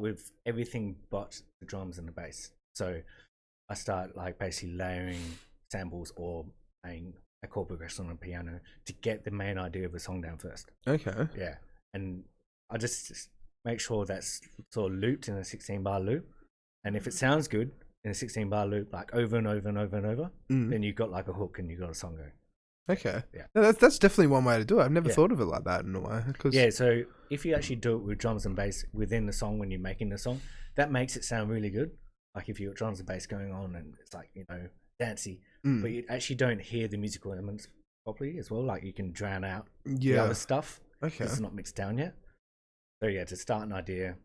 with everything but the drums and the bass. So I start like basically layering samples or playing a chord progression on a piano to get the main idea of the song down first. Okay. Yeah. And I just make sure that's sort of looped in a 16-bar loop. And if it sounds good in a 16-bar loop, like over and over and over and over, then you've got like a hook and you've got a song going. Okay. Yeah. No, that's definitely one way to do it. I've never thought of it like that in a way. Yeah, so if you actually do it with drums and bass within the song when you're making the song, that makes it sound really good. Like if you've got drums and bass going on and it's like, dancey, but you actually don't hear the musical elements properly as well. Like you can drown out the other stuff. Okay. It's not mixed down yet. So yeah, to start an idea,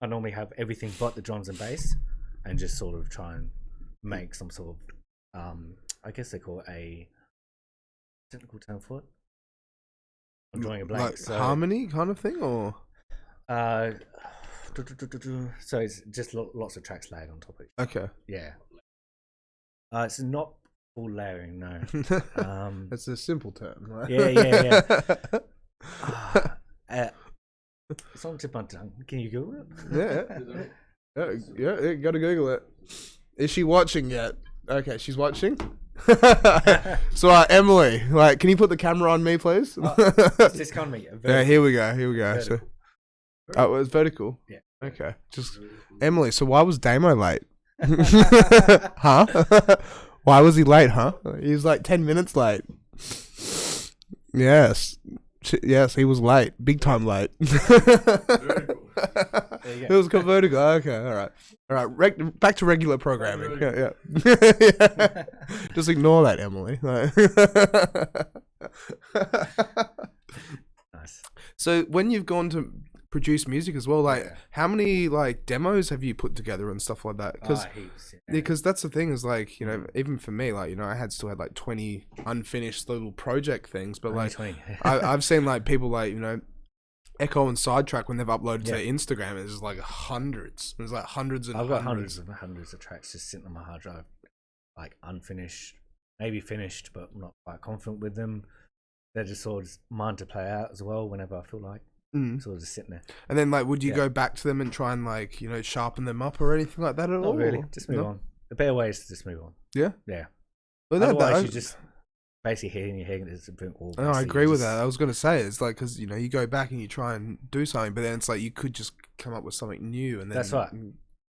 I normally have everything but the drums and bass and just sort of try and make some sort of, I guess they call it a technical term for it. I'm drawing a blank. Like so, harmony kind of thing, or so it's just lots of tracks layered on top of it. Okay. Yeah. It's not full layering, no. That's a simple term, right? Yeah. It's on the tip of my tongue. Can you Google it? Yeah. Gotta Google it. Is she watching yet? Okay, she's watching. So Emily, like, can you put the camera on me, please? It's just kind of yeah, here we go. So, it was vertical. Yeah. Okay, just Emily. So why was Damo late? Huh? Why was he late? Huh? He was like 10 minutes late. Yes, he was late, big time late. It was called vertical. Okay, all right. Back to regular programming. Yeah. Just ignore that, Emily. Nice. So when you've gone to produce music as well, like how many like demos have you put together and stuff like that? Because that's the thing is like, even for me, like, I still had like 20 unfinished little project things, but like 20. I've seen like people like, Echo and Sidetrack, when they've uploaded to their Instagram, it's like hundreds. There's like hundreds and I've got hundreds of tracks just sitting on my hard drive, like unfinished, maybe finished, but I'm not quite confident with them. They're just sort of mine to play out as well whenever I feel like. Sort of just sitting there. And then, like, would you go back to them and try and, like, you know, sharpen them up or anything like that at all? Not really. Just move on. The better way is to just move on. Yeah? Yeah. Well, otherwise, you just basically hitting your head and it's a bit all. No, I agree with that. I was going to say, it's like, because, you know, you go back and you try and do something, but then it's like you could just come up with something new. And then, that's right.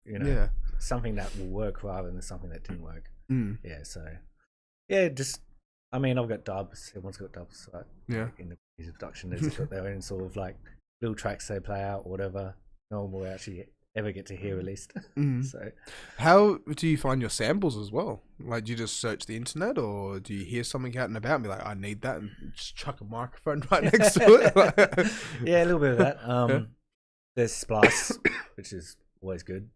You know, something that will work rather than something that didn't work. Yeah, so, yeah, just, I mean, I've got dubs. Everyone's got dubs. Right? Yeah. In the music production, they've got their own sort of like little tracks they play out or whatever. No one will actually ever get to hear released. So, how do you find your samples as well? Like, do you just search the internet, or do you hear something out and about and be like, I need that, and just chuck a microphone right next to it? Yeah, a little bit of that. There's Splice, which is always good.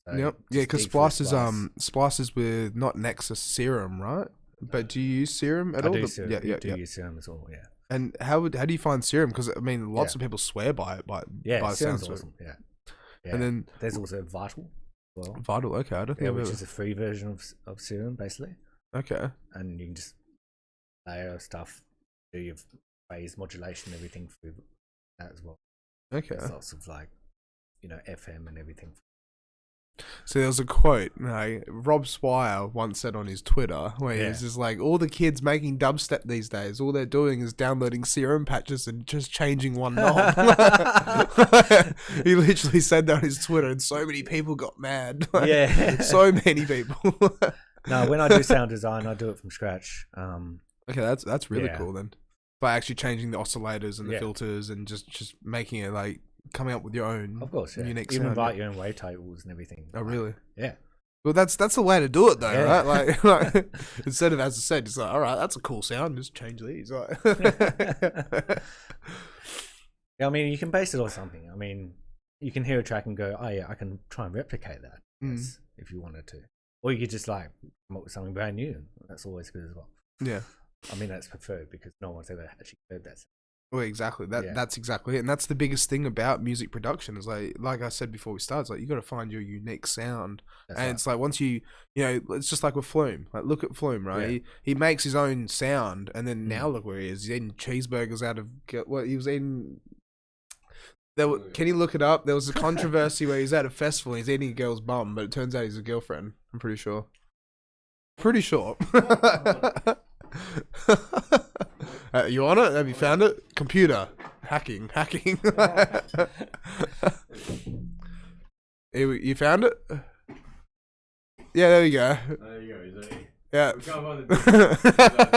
So yeah, because Splice is with not Nexus, Serum, right? But do you use Serum at all? I do Serum. Yeah, use Serum as well. Yeah. And how do you find Serum? Because I mean, lots of people swear by it. By Serum's awesome. Yeah. And then there's also Vital. Well, Vital, okay, I don't think which is a free version of Serum, basically. Okay. And you can just layer stuff, do your phase modulation, everything through that as well. Okay. There's lots of like, you know, FM and everything. So there was a quote Rob Swire once said on his Twitter where he was just like, all the kids making dubstep these days, all they're doing is downloading Serum patches and just changing one knob. He literally said that on his Twitter, and so many people got mad. So many people. No, when I do sound design, I do it from scratch. Okay, that's really cool then. By actually changing the oscillators and the filters and just making it like coming up with your own, of course, unique even sound. write your own wavetables and everything. Oh, really? Yeah. Well, that's the way to do it, though, right? Like instead of, as I said, just like, all right, that's a cool sound, just change these. Like. Yeah, I mean, you can base it on something. I mean, you can hear a track and go, oh yeah, I can try and replicate that if you wanted to, or you could just like come up with something brand new. That's always good as well. Yeah. I mean, that's preferred because no one's ever actually heard that. Well, exactly. That's exactly it, and that's the biggest thing about music production. Is like I said before we started, it's like you got to find your unique sound, it's like once you know, it's just like with Flume. Like look at Flume, right? Yeah. He makes his own sound, and then now look where he is. He's eating cheeseburgers out of what he was eating. Can you look it up? There was a controversy where he's at a festival and he's eating a girl's bum, but it turns out he's a girlfriend. I'm pretty sure. You on it? Have you found it? Computer hacking. You found it? Yeah, there you go. There you go. Yeah.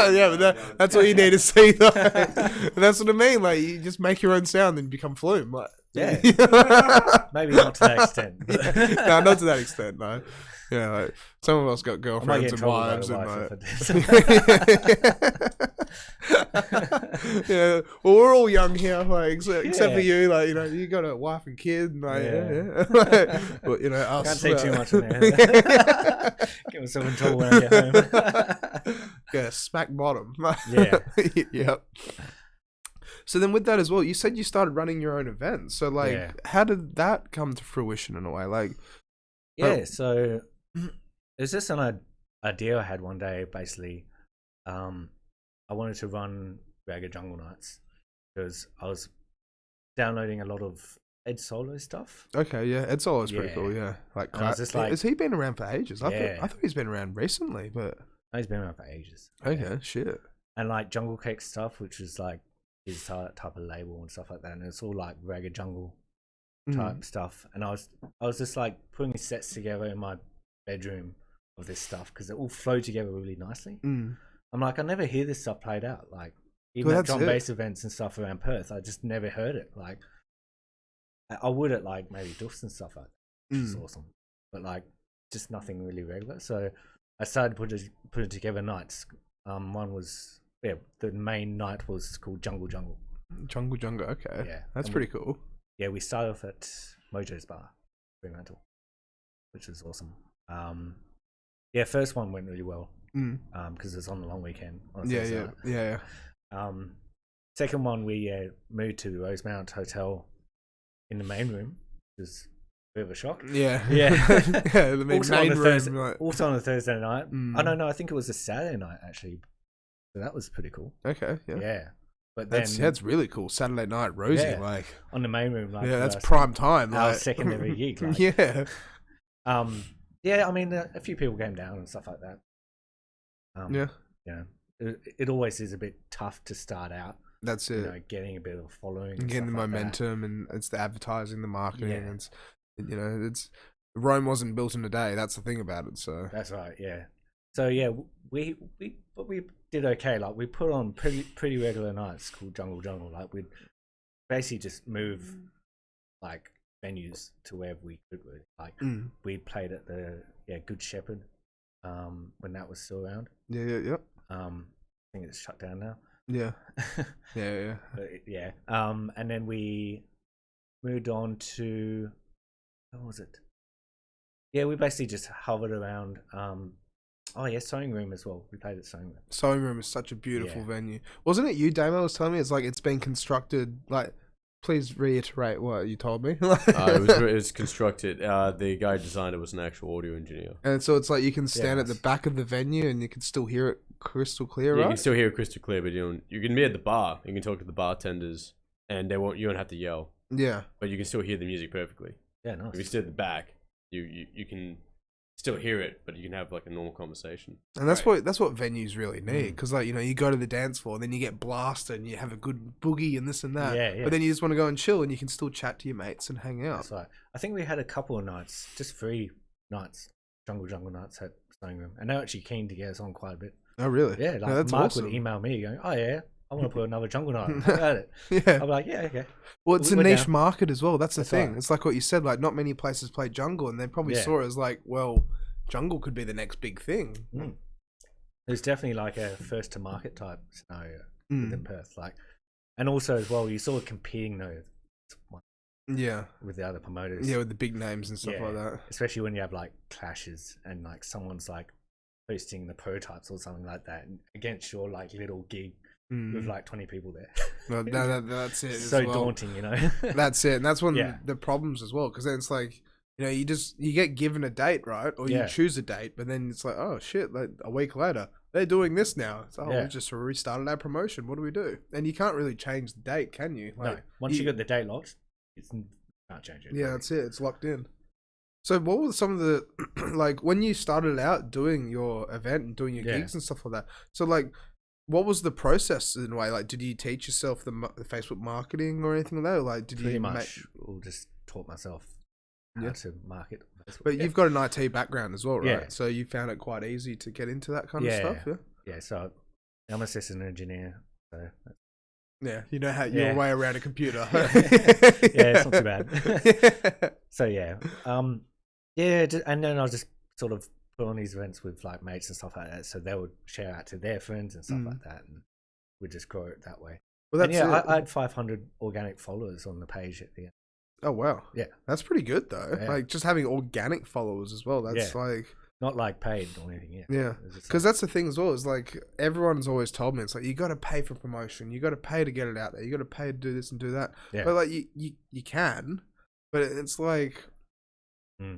Yeah, but that's what you need to see. Though. That's what I mean. Like you just make your own sound and become Flume. Like, yeah. Maybe not to that extent. No, not to that extent. No. Yeah, like some of us got girlfriends and wives, and yeah. Well, we're all young here, like except for you. Like you know, you got a wife and kid, and like, but you know, us. Can't say too much in there. Get myself in trouble when I get home. Yeah, smack bottom. Yeah. Yep. So then, with that as well, you said you started running your own events. So, like, how did that come to fruition in a way? Like, so it's just an idea I had one day. Basically, I wanted to run Ragged Jungle Nights because I was downloading a lot of Ed Solo stuff. Okay, yeah, Ed Solo's pretty cool. Yeah, like, has he been around for ages? I thought he's been around recently, but he's been around for ages. Okay, shit. And like Jungle Cake stuff, which is like his type of label and stuff like that, and it's all like Ragged Jungle type stuff. And I was just like putting sets together in my bedroom of this stuff because they all flow together really nicely. I'm like, I never hear this stuff played out. Like even at drum bass events and stuff around Perth, I just never heard it. Like I would at like maybe Duffs and stuff like that, which is awesome, but like just nothing really regular. So I started putting together nights. One was the main night was called Jungle. Okay, yeah, that's pretty cool. Yeah, we started off at Mojo's Bar, Fremantle, which was awesome. First one went really well because it was on the long weekend. On Yeah. Second one, we moved to the Rosemount Hotel in the main room. It was a bit of a shock. Yeah. Yeah. Yeah, the main room. Also on a Thursday night. I don't know. I think it was a Saturday night, actually. So that was pretty cool. Okay, yeah. Yeah. But then, that's really cool. Saturday night, Rosie, Yeah. like. on the main room. Like, Yeah, that's prime time. Our Like. secondary gig. Like, Yeah. Yeah, I mean, a few people came down and stuff like that. Yeah. You know, it always is a bit tough to start out. That's it. You know, getting a bit of following, And getting the stuff like momentum, and it's the advertising, the marketing, Yeah. and it's, you know, it's Rome wasn't built in a day. That's the thing about it. So That's right. Yeah. So yeah, we did okay. Like we put on pretty regular nights called Jungle. Like we'd basically just move like venues to wherever we could. Really. Like we played at the Good Shepherd when that was still around. yeah. I think it's shut down now. Yeah. Yeah. But yeah. And then we moved on to, what was it? Yeah, we basically just hovered around. Sewing Room as well. We played at Sewing Room. Sewing Room is such a beautiful venue. Wasn't it you, Damo, was telling me? It's like it's been constructed. Like, please reiterate what you told me. It was constructed. The guy who designed it was an actual audio engineer. And so it's like you can stand at the back of the venue and you can still hear it crystal clear, Yeah, right? you can still hear it crystal clear, but you can be at the bar. You can talk to the bartenders, and you won't have to yell. Yeah. But you can still hear the music perfectly. Yeah, nice. If you sit at the back, you can still hear it, but you can have like a normal conversation. And that's what venues really need, because like, you know, you go to the dance floor and then you get blasted and you have a good boogie and this and that. Yeah. But then you just want to go and chill and you can still chat to your mates and hang out. That's right. I think we had a couple of nights, just 3 nights, jungle nights at Sewing Room, and they're actually keen to get us on quite a bit. Oh really? Yeah, like No, that's Mark awesome. would email me going, "Oh yeah, I want to put another jungle night." How about it? Yeah. I'm like, "Yeah, okay." Well, it's a We're niche down. market as well. That's the thing. right. It's like what you said. Like, not many places play jungle, and they probably Yeah. saw it as like, well, jungle could be the next big thing. There's definitely like a first to market type scenario Mm. within Perth, like, and also as well, you sort of competing though Yeah. with the other promoters. Yeah, with the big names and stuff Yeah. like that. Especially when you have like clashes and like someone's like hosting the prototypes or something like that against your like little gig with like 20 people there. Well, that's it. So as well. daunting, you know. That's it, and that's one Yeah. of the problems as well. Because then it's like, you know, you get given a date, right, or you Yeah. choose a date, but then it's like, oh shit, like a week later they're doing this now. So Yeah. we just restarted our promotion. What do we do? And you can't really change the date, can you? No, once you get the date locked, you can't change it. Yeah, that's it. It's locked in. So what were some of the, like, when you started out doing your event and doing your gigs and stuff like that, so like, what was the process in a way? Like, did you teach yourself the Facebook marketing or anything like that? Or like, did Pretty you much all just taught myself how to market. But you've got an IT background as well, right? Yeah. So you found it quite easy to get into that kind of Yeah. stuff, yeah? Yeah, so I'm a system engineer, so Yeah, you know how your way around a computer. yeah, it's not too bad. So and then I'll just sort of put on these events with like mates and stuff like that, so they would share out to their friends and stuff like that, and we'd just grow it that way. Well, that's and it. I had 500 organic followers on the page at the end. Oh wow, Yeah, that's pretty good though. Yeah. Like just having organic followers as well. That's like not like paid or anything. Yeah, because that's the thing as well. Is like everyone's always told me, it's like you got to pay for promotion, you got to pay to get it out there, you got to pay to do this and do that. Yeah. But like you can, but it's like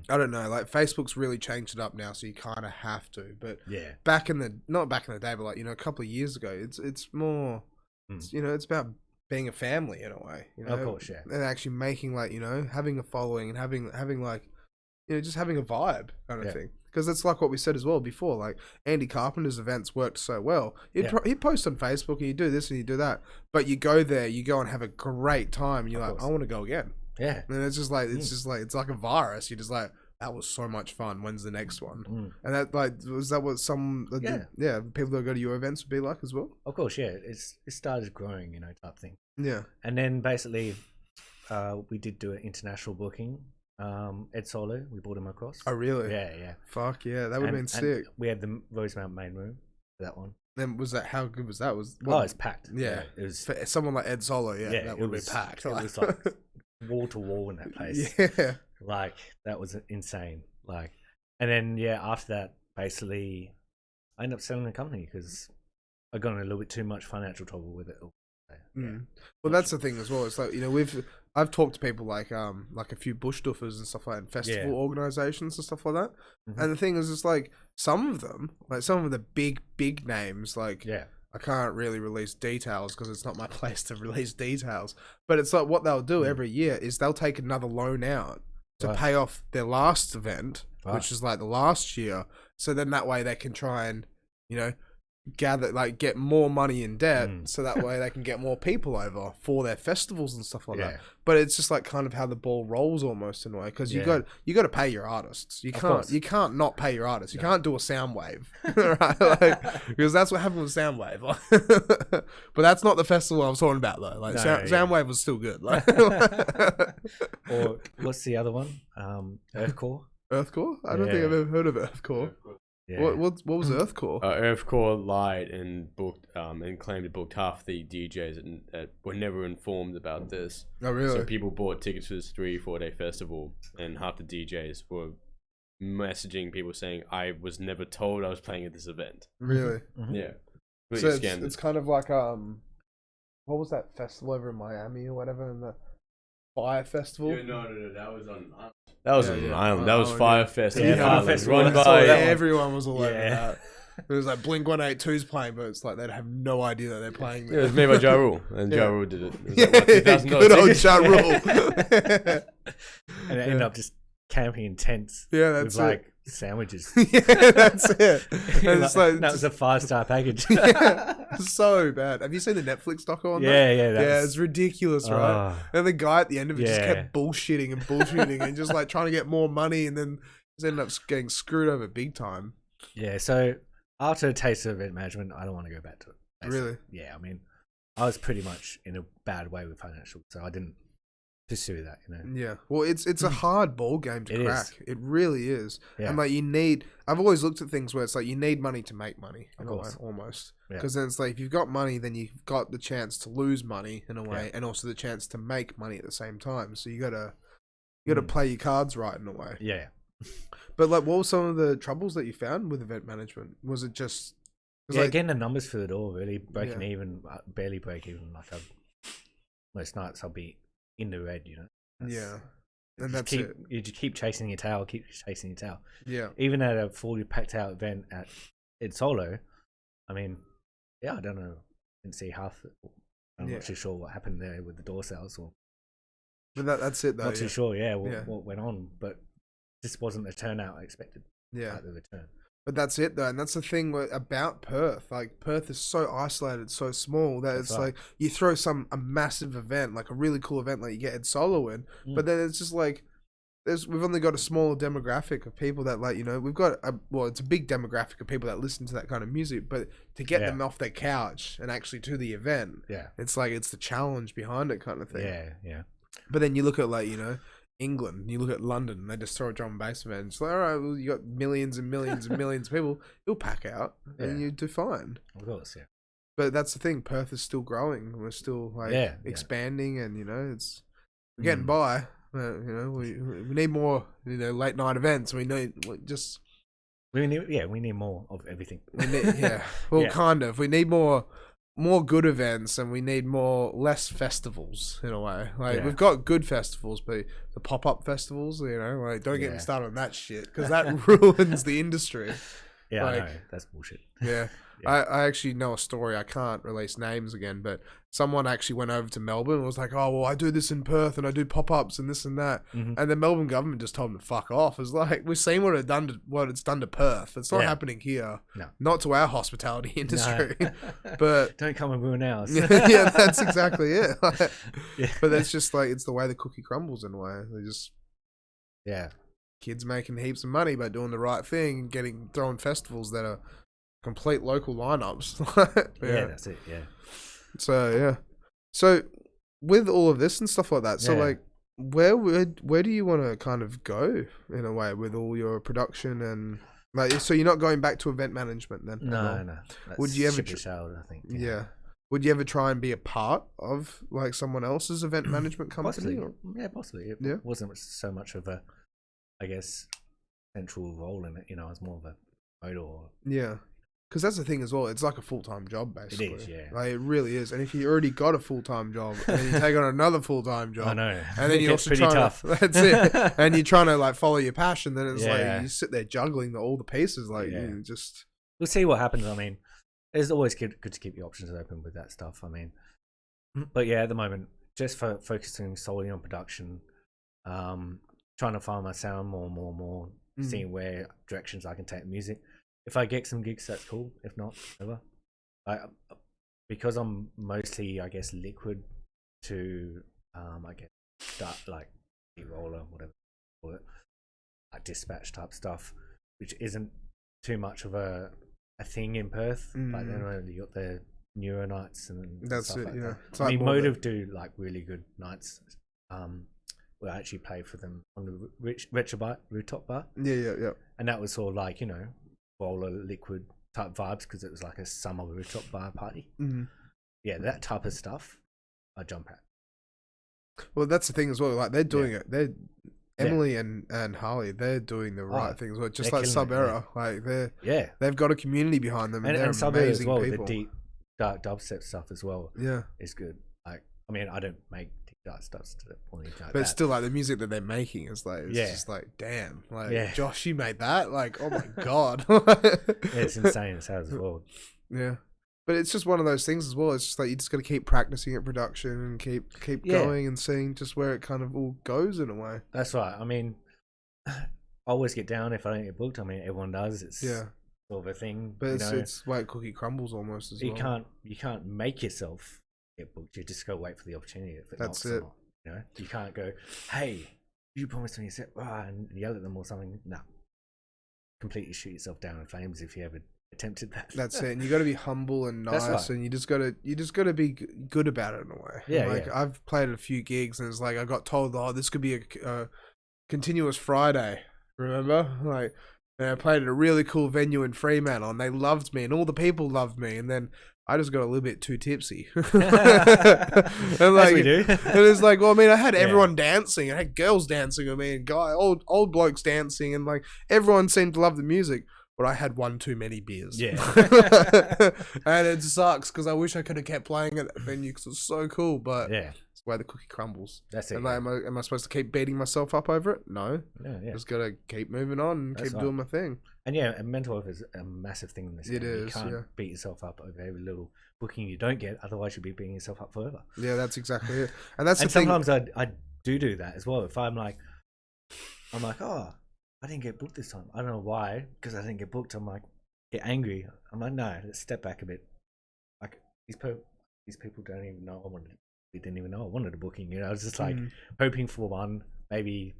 I don't know. Like Facebook's really changed it up now, so you kind of have to. But not back in the day, but like, you know, a couple of years ago, it's more, it's, you know, it's about being a family in a way. You know, of course, yeah, and actually making like, you know, having a following and having like, you know, just having a vibe kind of thing. Because it's like what we said as well before, like Andy Carpenter's events worked so well. He'd post on Facebook and you do this and you do that, but you go there, you go and have a great time, and you're like, I want to go again. Yeah, and it's just like it's like a virus. You're just like, that was so much fun. When's the next one? And that like was that what some people that go to your events would be like as well? Of course, yeah. It started growing, you know, type thing. Yeah, and then basically, we did do an international booking. Ed Solo, we brought him across. Oh really? Yeah. Fuck yeah, that would have been sick. We had the Rosemount main room for that one. Then how good was that? It's packed. Yeah, it was for someone like Ed Solo. Yeah, that would be packed. It was like wall to wall in that place. Yeah, like that was insane. Like, and then after that, basically, I ended up selling the company because I got in a little bit too much financial trouble with it all. Well, that's the thing as well. It's like, you know, I've talked to people like a few bush duffers and stuff like that, and festival organizations and stuff like that. And the thing is, it's like some of them, like some of the big names, like I can't really release details because it's not my place to release details. But it's like what they'll do every year is they'll take another loan out to pay off their last event, which is like the last year. So then that way they can try and, you know, get more money in debt, so that way they can get more people over for their festivals and stuff like that. But it's just like kind of how the ball rolls almost in a way, because you got to pay your artists. You can't not pay your artists. You can't do a Soundwave, right? Like, because that's what happened with Soundwave. But that's not the festival I was talking about though. Like Soundwave was still good. Like, or what's the other one? Earthcore. Earthcore? I don't think I've ever heard of Earthcore. Yeah. What was Earthcore? Earthcore lied and booked and claimed it booked half the DJs that were never informed about this. Oh, really? So people bought tickets for this 3-4 day festival, and half the DJs were messaging people saying, "I was never told I was playing at this event." Really? Yeah. So it's kind of like what was that festival over in Miami or whatever, in the Fire Festival? Yeah, no, that was on. That was an island. That was Fire Festival. Yeah, Fire Festival. Run by everyone was all over that. It was like Blink-182's playing, but it's like they'd have no idea that they're playing. Yeah, it was made by Ja Rule, and Ja Rule did it. Good old Ja Rule. And it ended up just camping in tents. Yeah, that's with like sandwiches. Yeah, that's it. And it's like, that was a 5-star package. So bad. Have you seen the Netflix doco on that? Yeah, it's ridiculous, right? And the guy at the end of it just kept bullshitting and just like trying to get more money, and then just ended up getting screwed over big time. Yeah, so after a taste of event management, I don't want to go back to it. Basically. Really? Yeah, I mean, I was pretty much in a bad way with financial, so I didn't pursue that, you know. Yeah, well, it's a hard ball game to crack. It really is. Yeah. And like I've always looked at things where it's like you need money to make money in a way, almost. Because then it's like if you've got money, then you've got the chance to lose money in a way, and also the chance to make money at the same time. So you gotta play your cards right in a way. Yeah. But like, what were some of the troubles that you found with event management? Was it just getting the numbers for the door, really breaking even, barely break even. Like most nights I'll be in the red, you know. And that's it. You just keep chasing your tail, Yeah. Even at a fully packed out event at Solo, I mean, I don't know. Didn't see half. I'm not too sure what happened there with the door sales, but that's it though. Not too sure. What went on, but this wasn't the turnout I expected. Yeah. At the return. But that's it though, and that's the thing about Perth. Like Perth is so isolated, so small that it's like you throw a massive event, like a really cool event, like you get Ed Solo in, but then it's just like we've only got a smaller demographic of people that, like, you know, we've got it's a big demographic of people that listen to that kind of music, but to get them off their couch and actually to the event, it's like it's the challenge behind it kind of thing. Yeah. But then you look at, like, you know, England, you look at London, and they just throw a drum and bass event. It's like, all right, well, you got millions and millions and millions of people. You'll pack out, and you do fine. Of course, yeah. But that's the thing. Perth is still growing. We're still expanding, and you know, we're getting by. You know, we need more, you know, late night events. We need more of everything. Kind of. We need more good events, and we need less festivals in a way. Like we've got good festivals, but the pop-up festivals, you know, like don't get me started on that shit, because that ruins the industry. Yeah, like, I know. That's bullshit. Yeah. I actually know a story. I can't release names again, but someone actually went over to Melbourne and was like, "Oh, well, I do this in Perth and I do pop-ups and this and that." And the Melbourne government just told them to fuck off. It's like, we've seen what it's done to Perth. It's not happening here. No. Not to our hospitality industry. No. But don't come and ruin ours. Yeah, that's exactly it. Like, but that's just like, it's the way the cookie crumbles in a way. They just kids making heaps of money by doing the right thing and throwing festivals that are complete local lineups. That's it. Yeah. So with all of this and stuff like that, so like where do you want to kind of go in a way with all your production, and like, so you're not going back to event management then? No. Would you ever I think. Yeah. Would you ever try and be a part of like someone else's event management company? Possibly. Possibly. It wasn't so much of a, I guess, central role in it. You know, I was more of a motor. Because that's the thing as well. It's like a full-time job, basically. It is, yeah. Like, it really is. And if you already got a full-time job, and then you take on another full-time job, I know. and then It you're gets also pretty trying tough. to, that's it. And you're trying to like follow your passion, then it's Yeah. like you sit there juggling all the pieces, like you just. We'll see what happens. I mean, it's always good to keep your options open with that stuff. I mean, but yeah, at the moment, just focusing solely on production, trying to find my sound more, seeing where directions I can take music. If I get some gigs, that's cool. If not, whatever. Because I'm mostly, I guess, liquid to, I guess, start like roller, whatever you call it, like dispatch type stuff, which isn't too much of a thing in Perth. Like, then you got the Neuro nights and That's stuff it. like Yeah. that. It's I like mean, more Motive do like really good nights. We actually played for them on the Rechabite rooftop bar. Yeah. And that was sort of like, roller liquid type vibes because it was like a summer rooftop bar party. Yeah, that type of stuff I jump at. Well, that's the thing as well. Like, they're doing it. They're Emily and Harley. They're doing the right thing as well. Just like Sub Era, like they've got a community behind them, and they're Sub Era amazing as well. people. The deep dark dubstep stuff as well. Yeah, is good. Like, I mean, I don't make deep dark stuff to the point like but that. still, like the music that they're making is like, it's just like, damn, like Josh, you made that. Like, oh my god, it's insane as hell as well. Yeah. But it's just one of those things as well. It's just like you just got to keep practicing at production and keep going and seeing just where it kind of all goes in a way. That's right. I mean, I always get down if I don't get booked. I mean, everyone does. It's sort of a thing. But it's like cookie crumbles almost as well. You can't make yourself get booked. You just got to wait for the opportunity. If That's it. You can't go, hey, you promised me a set, and yell at them or something. No, completely shoot yourself down in flames if you ever attempted that. That's it. And you got to be humble and nice, and you just got to be good about it in a way. Yeah, I've played a few gigs, and it's like I got told, oh, this could be a continuous Friday. Remember, like, and I played at a really cool venue in Fremantle, and they loved me, and all the people loved me, and then I just got a little bit too tipsy. And like, we do. And it's like, well, I mean, I had everyone dancing. I had girls dancing with me, and old blokes dancing, and like everyone seemed to love the music. But I had one too many beers. Yeah. And it sucks because I wish I could have kept playing at that venue because it was so cool. But it's the way the cookie crumbles. That's it. And like, am I supposed to keep beating myself up over it? No. Just got to keep moving on and keep doing my thing. And mental health is a massive thing in this game. You can't beat yourself up over every little booking you don't get. Otherwise, you'll be beating yourself up forever. Yeah, that's exactly it. And that's sometimes I do that as well. If I'm like, oh, I didn't get booked this time. I don't know why, because I didn't get booked. I'm like, get angry. I'm like, no, let's step back a bit. Like, these people don't even know they didn't even know I wanted a booking. I was just like hoping for one, maybe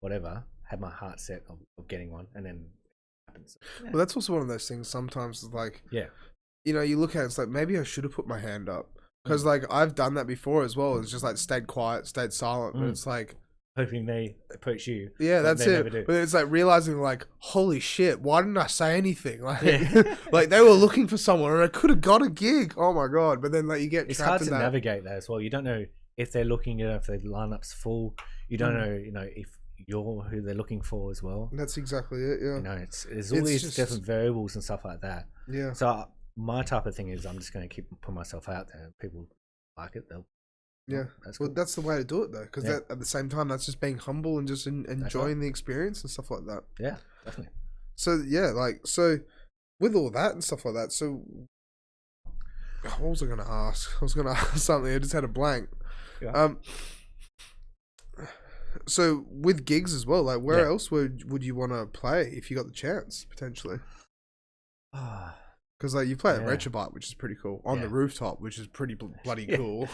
whatever. Had my heart set of getting one, and then it happens. Yeah. Well, that's also one of those things. Sometimes it's like, you look at it, it's like maybe I should have put my hand up because like I've done that before as well. It's just like stayed quiet, stayed silent, but it's like. Hoping they approach you. Yeah, that's it. But it's like realizing, like, holy shit, why didn't I say anything? Like, like they were looking for someone, and I could have got a gig. Oh my god! But then, like, you get it's trapped hard in to navigate that as well. You don't know if they're looking, if the lineup's full. You don't know, if you're who they're looking for as well. That's exactly it. Yeah. There's all these different variables and stuff like that. Yeah. So my type of thing is, I'm just going to keep putting myself out there. People like it, they'll. Yeah, that's the way to do it though, because at the same time, that's just being humble and just enjoying the experience and stuff like that. Yeah, definitely. So so with all that and stuff like that, so what was I going to ask? I was going to ask something. I just had a blank. Yeah. So with gigs as well, like where else would you want to play if you got the chance potentially? Because like you play at Rechabite, which is pretty cool, on the rooftop, which is pretty bloody cool.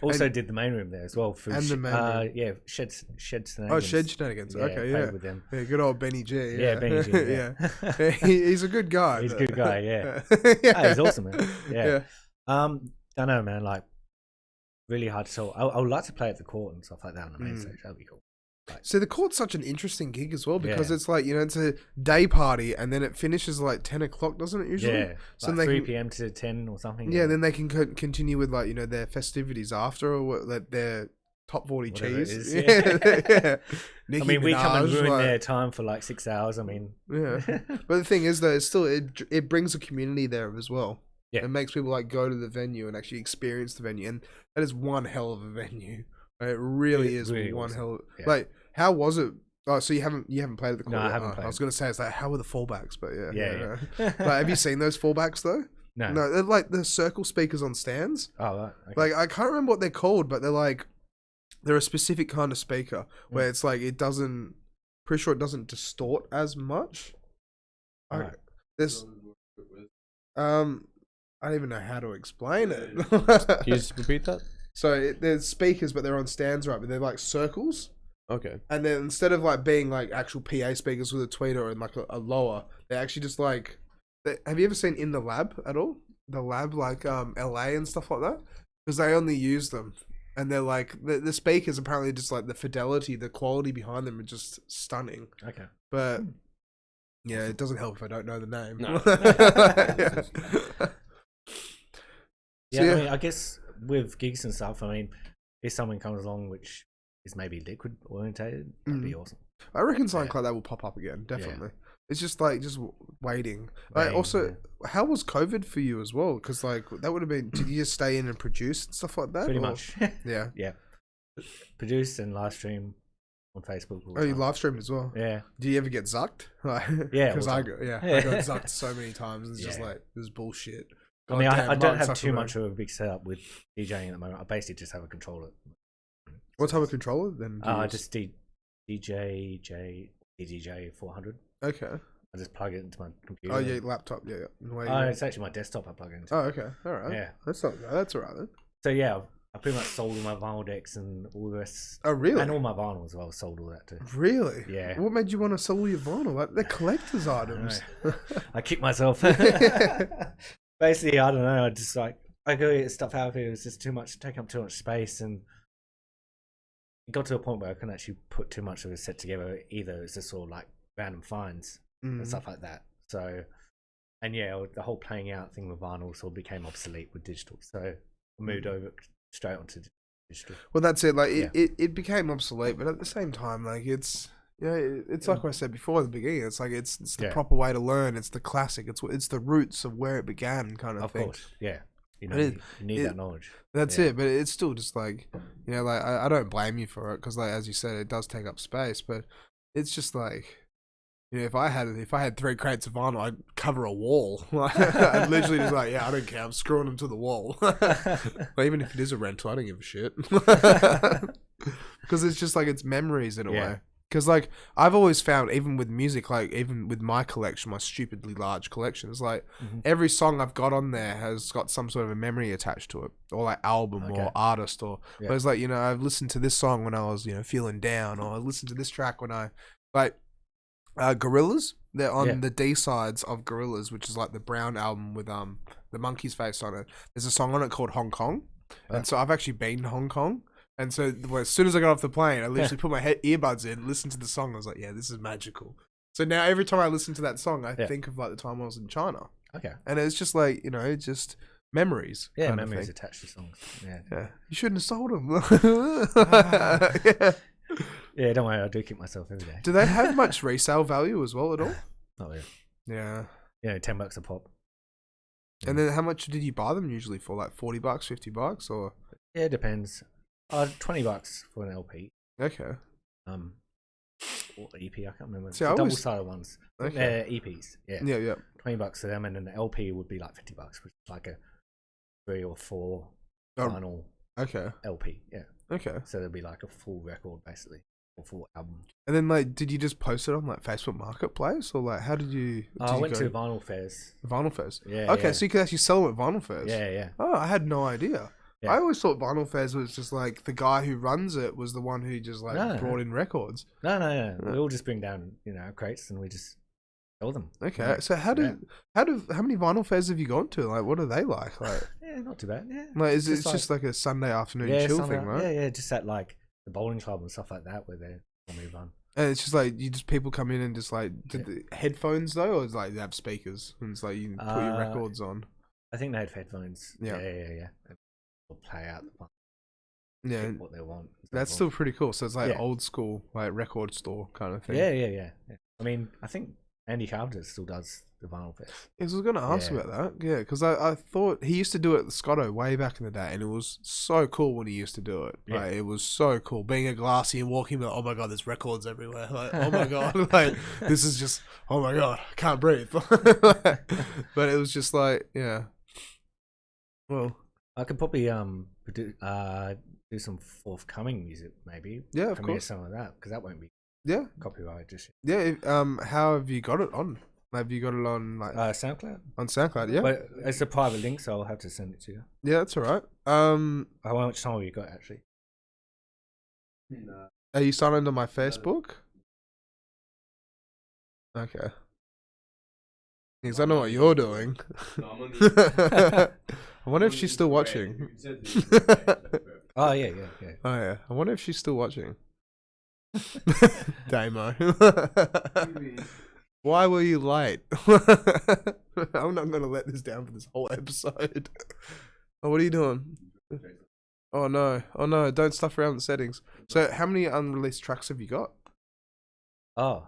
Also did the main room there as well. For and the main room. Shed Shenanigans. Oh, Shed Shenanigans. Okay, played with them. Yeah, good old Benny G. Yeah, Benny G. Yeah. He's a good guy. He's a good guy. Yeah. He's awesome, man. Yeah. Don't know, man. Like, really hard to tell. I would like to play at the court and stuff like that on the main stage. That'd be cool. So the court's such an interesting gig as well because it's like, it's a day party and then it finishes like 10 o'clock, doesn't it usually? Yeah, so like 3 p.m. to 10 or something. Yeah, then they can continue with like, their festivities after or their top 40 Whatever it cheese. is, yeah. Yeah. I mean, we come and Minaj, ruin like- their time for like 6 hours. I mean, Yeah, but the thing is though, it's still it brings a community there as well. Yeah. It makes people like go to the venue and actually experience the venue, and that is one hell of a venue. Like, it really is really one awesome. hell. Of, Yeah. Like, how was it? Oh, so you haven't played at the No, court? I haven't I played. was gonna say it's like, how were the fallbacks? But yeah, Yeah. Like, have you seen those fallbacks though? no. No, they're like the circle speakers on stands. Oh, right. Okay. Like, I can't remember what they're called, but they're a specific kind of speaker where it's like it doesn't. Pretty sure it doesn't distort as much. Right. There's I don't even know how to explain it. Can you just repeat that? So there's speakers, but they're on stands, right? But they're like circles, Okay. and then instead of like being like actual PA speakers with a tweeter and like a lower, they're actually just like. Have you ever seen In the Lab at all? The Lab, like LA and stuff like that, because they only use them, and they're like the speakers apparently just like the fidelity, the quality behind them are just stunning. Okay. But yeah, it doesn't help if I don't know the name. No. Yeah, So, I mean, I guess with gigs and stuff, I mean, if someone comes along which is maybe liquid orientated, that'd be awesome. I reckon something Yeah. like that will pop up again. Definitely. It's just like waiting. Like, Waiting, also, how was COVID for you as well? Because like that would have been. Did you just stay in and produce and stuff like that? Pretty or- much. Yeah. Yeah. Produce and live stream on Facebook. all the Oh, you time. live streamed as well. Yeah. Do you ever get zucked? Like, Yeah, Because all I the got time. I got zucked so many times. And it's just Yeah. like this is bullshit. I mean, Goddamn I don't Mark have too Zuckerberg. much of a big setup with DJing at the moment. I basically just have a controller. What type of controller then? Do you use? Just DJing 400. Okay. I just plug it into my computer. Oh yeah, laptop. Yeah. Yeah. Wait, Oh, it's actually my desktop I plug it into. oh okay. All right. Yeah. That's not. That's all right then. So yeah, I pretty much sold all my vinyl decks and all the rest. Oh really? And all my vinyl as well. Sold all that too. Really? Yeah. What made you want to sell all your vinyl? Like, they're collector's items. I kick myself. Basically, I don't know. I just like I go get stuff out of here. It's just too much, taking up too much space, and it got to a point where I couldn't actually put too much of a set together either. It's just sort of like random finds and stuff like that. So, and yeah, the whole playing out thing with vinyl sort of became obsolete with digital. So I moved over straight onto digital. Well, that's it. Like, Yeah. it became obsolete, but at the same time, like, it's it's like I said before at the beginning. It's like it's the Yeah. proper way to learn. It's the classic. It's the roots of where it began, kind of Of thing. course, yeah. You know, It is- you need it- that knowledge. That's Yeah. it. But it's still just like, like I don't blame you for it because, like, as you said, it does take up space. But it's just like, if I had 3 crates of vinyl, I'd cover a wall. I'd literally just like, I don't care. I'm screwing them to the wall. Well, even if it is a rental, I don't give a shit. Because it's just like it's memories in a Yeah. way. Because like I've always found, even with music, like even with my collection, my stupidly large collection, it's like every song I've got on there has got some sort of a memory attached to it, or like album Okay. or artist, or Yeah. whereas like I've listened to this song when I was feeling down, or I listened to this track when I like Gorillaz. They're on Yeah. the D sides of Gorillaz, which is like the brown album with the monkey's face on it. There's a song on it called Hong Kong, and so I've actually been to Hong Kong. And so as soon as I got off the plane, I literally put my earbuds in, listened to the song. I was like, yeah, this is magical. So now every time I listen to that song, I think of like the time I was in China. Okay. And it's just like, just memories. Yeah, kind of memories thing. attached to songs. Yeah. Yeah. You shouldn't have sold them. Yeah. Yeah, don't worry, I do keep myself every day. Do they have much resale value as well at all? Not really. Yeah. $10 a pop. And then how much did you buy them usually for? Like $40, $50, or? Yeah, it depends. $20 for an LP. Okay. Or EP, I can't remember. See, the I always- double-sided ones. Okay. They're EPs. Yeah. Yeah, yeah. $20 for them, and then the LP would be like $50, which is like a 3 or 4 Oh. vinyl Okay. LP. Yeah. Okay. So there'd be like a full record basically, or full album. And then like, did you just post it on like Facebook Marketplace, or like how did you? I you went go- to vinyl fairs. Vinyl Fairs. Yeah. Okay, yeah. so you could actually sell them at Vinyl Fairs. Yeah, yeah. Oh, I had no idea. Yeah. I always thought Vinyl Fairs was just like the guy who runs it was the one who just like No. brought in records. No. We all just bring down, our crates and we just sell them. Okay, Yeah. so how many Vinyl Fairs have you gone to? Like, what are they like? Like, Yeah, not too bad. Yeah. like is Just it just like a Sunday afternoon chill something thing, like- right? Yeah, just at like the bowling club and stuff like that where they normally run. And it's just like people come in and just like the headphones though, or it's like they have speakers and it's like you can put your records on. I think they had headphones. Yeah. Yeah. Or play out the Yeah, what they want. that's still pretty cool. So it's like old school, like record store kind of thing. Yeah. I mean, I think Andy Carpenter still does the vinyl fest. I was going to ask about that. Yeah, because I thought he used to do it at the Scotto way back in the day, and it was so cool when he used to do it. Yeah. Like, it was so cool. Being a glassy and walking, like, oh my God, there's records everywhere. Like, oh my God. Like, this is just, oh my God, I can't breathe. But it was just like, yeah. Well, I could probably do some forthcoming music, maybe. Yeah, of Premiere course. some of that, because that won't be copyrighted just yet. Yeah. How have you got it on? Have you got it on like SoundCloud? On SoundCloud, yeah. But it's a private link, so I'll have to send it to you. Yeah, that's all right. How much time have you got actually? Are you signed into my Facebook? Okay. Because I know what you're doing. I wonder if she's still watching. Oh yeah. Oh yeah. I wonder if she's still watching. Damo. Why were you late? I'm not going to let this down for this whole episode. Oh, what are you doing? Oh no. Don't stuff around the settings. So how many unreleased tracks have you got? Oh,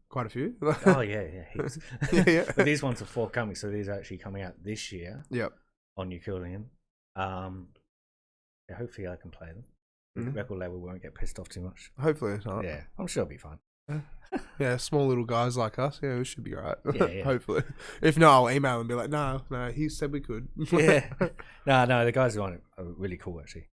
quite a few. Oh yeah, heaps. Yeah. But these ones are forthcoming, so these are actually coming out this year. Yep. On Erculean. Yeah, hopefully I can play them. The record label won't get pissed off too much. Hopefully not. Yeah, I'm sure it'll be fine. Yeah, small little guys like us. Yeah, we should be alright. Yeah. Hopefully. If not, I'll email and be like, no, he said we could. Yeah. No, the guys on it are really cool actually.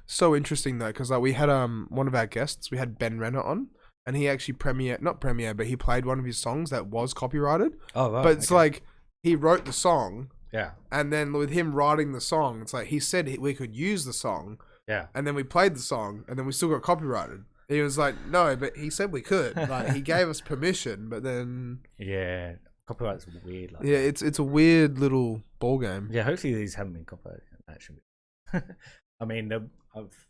So interesting though, because like we had one of our guests, we had Ben Renner on, and he actually but he played one of his songs that was copyrighted. Oh right. But it's like he wrote the song. Yeah. And then with him writing the song, it's like he said we could use the song. Yeah. And then we played the song, and then we still got copyrighted. He was like, no, but he said we could. Like, he gave us permission, but then... Yeah, copyright's weird. Like yeah, it's a weird little ball game. Yeah, hopefully these haven't been copyrighted. That should be... I mean, I've...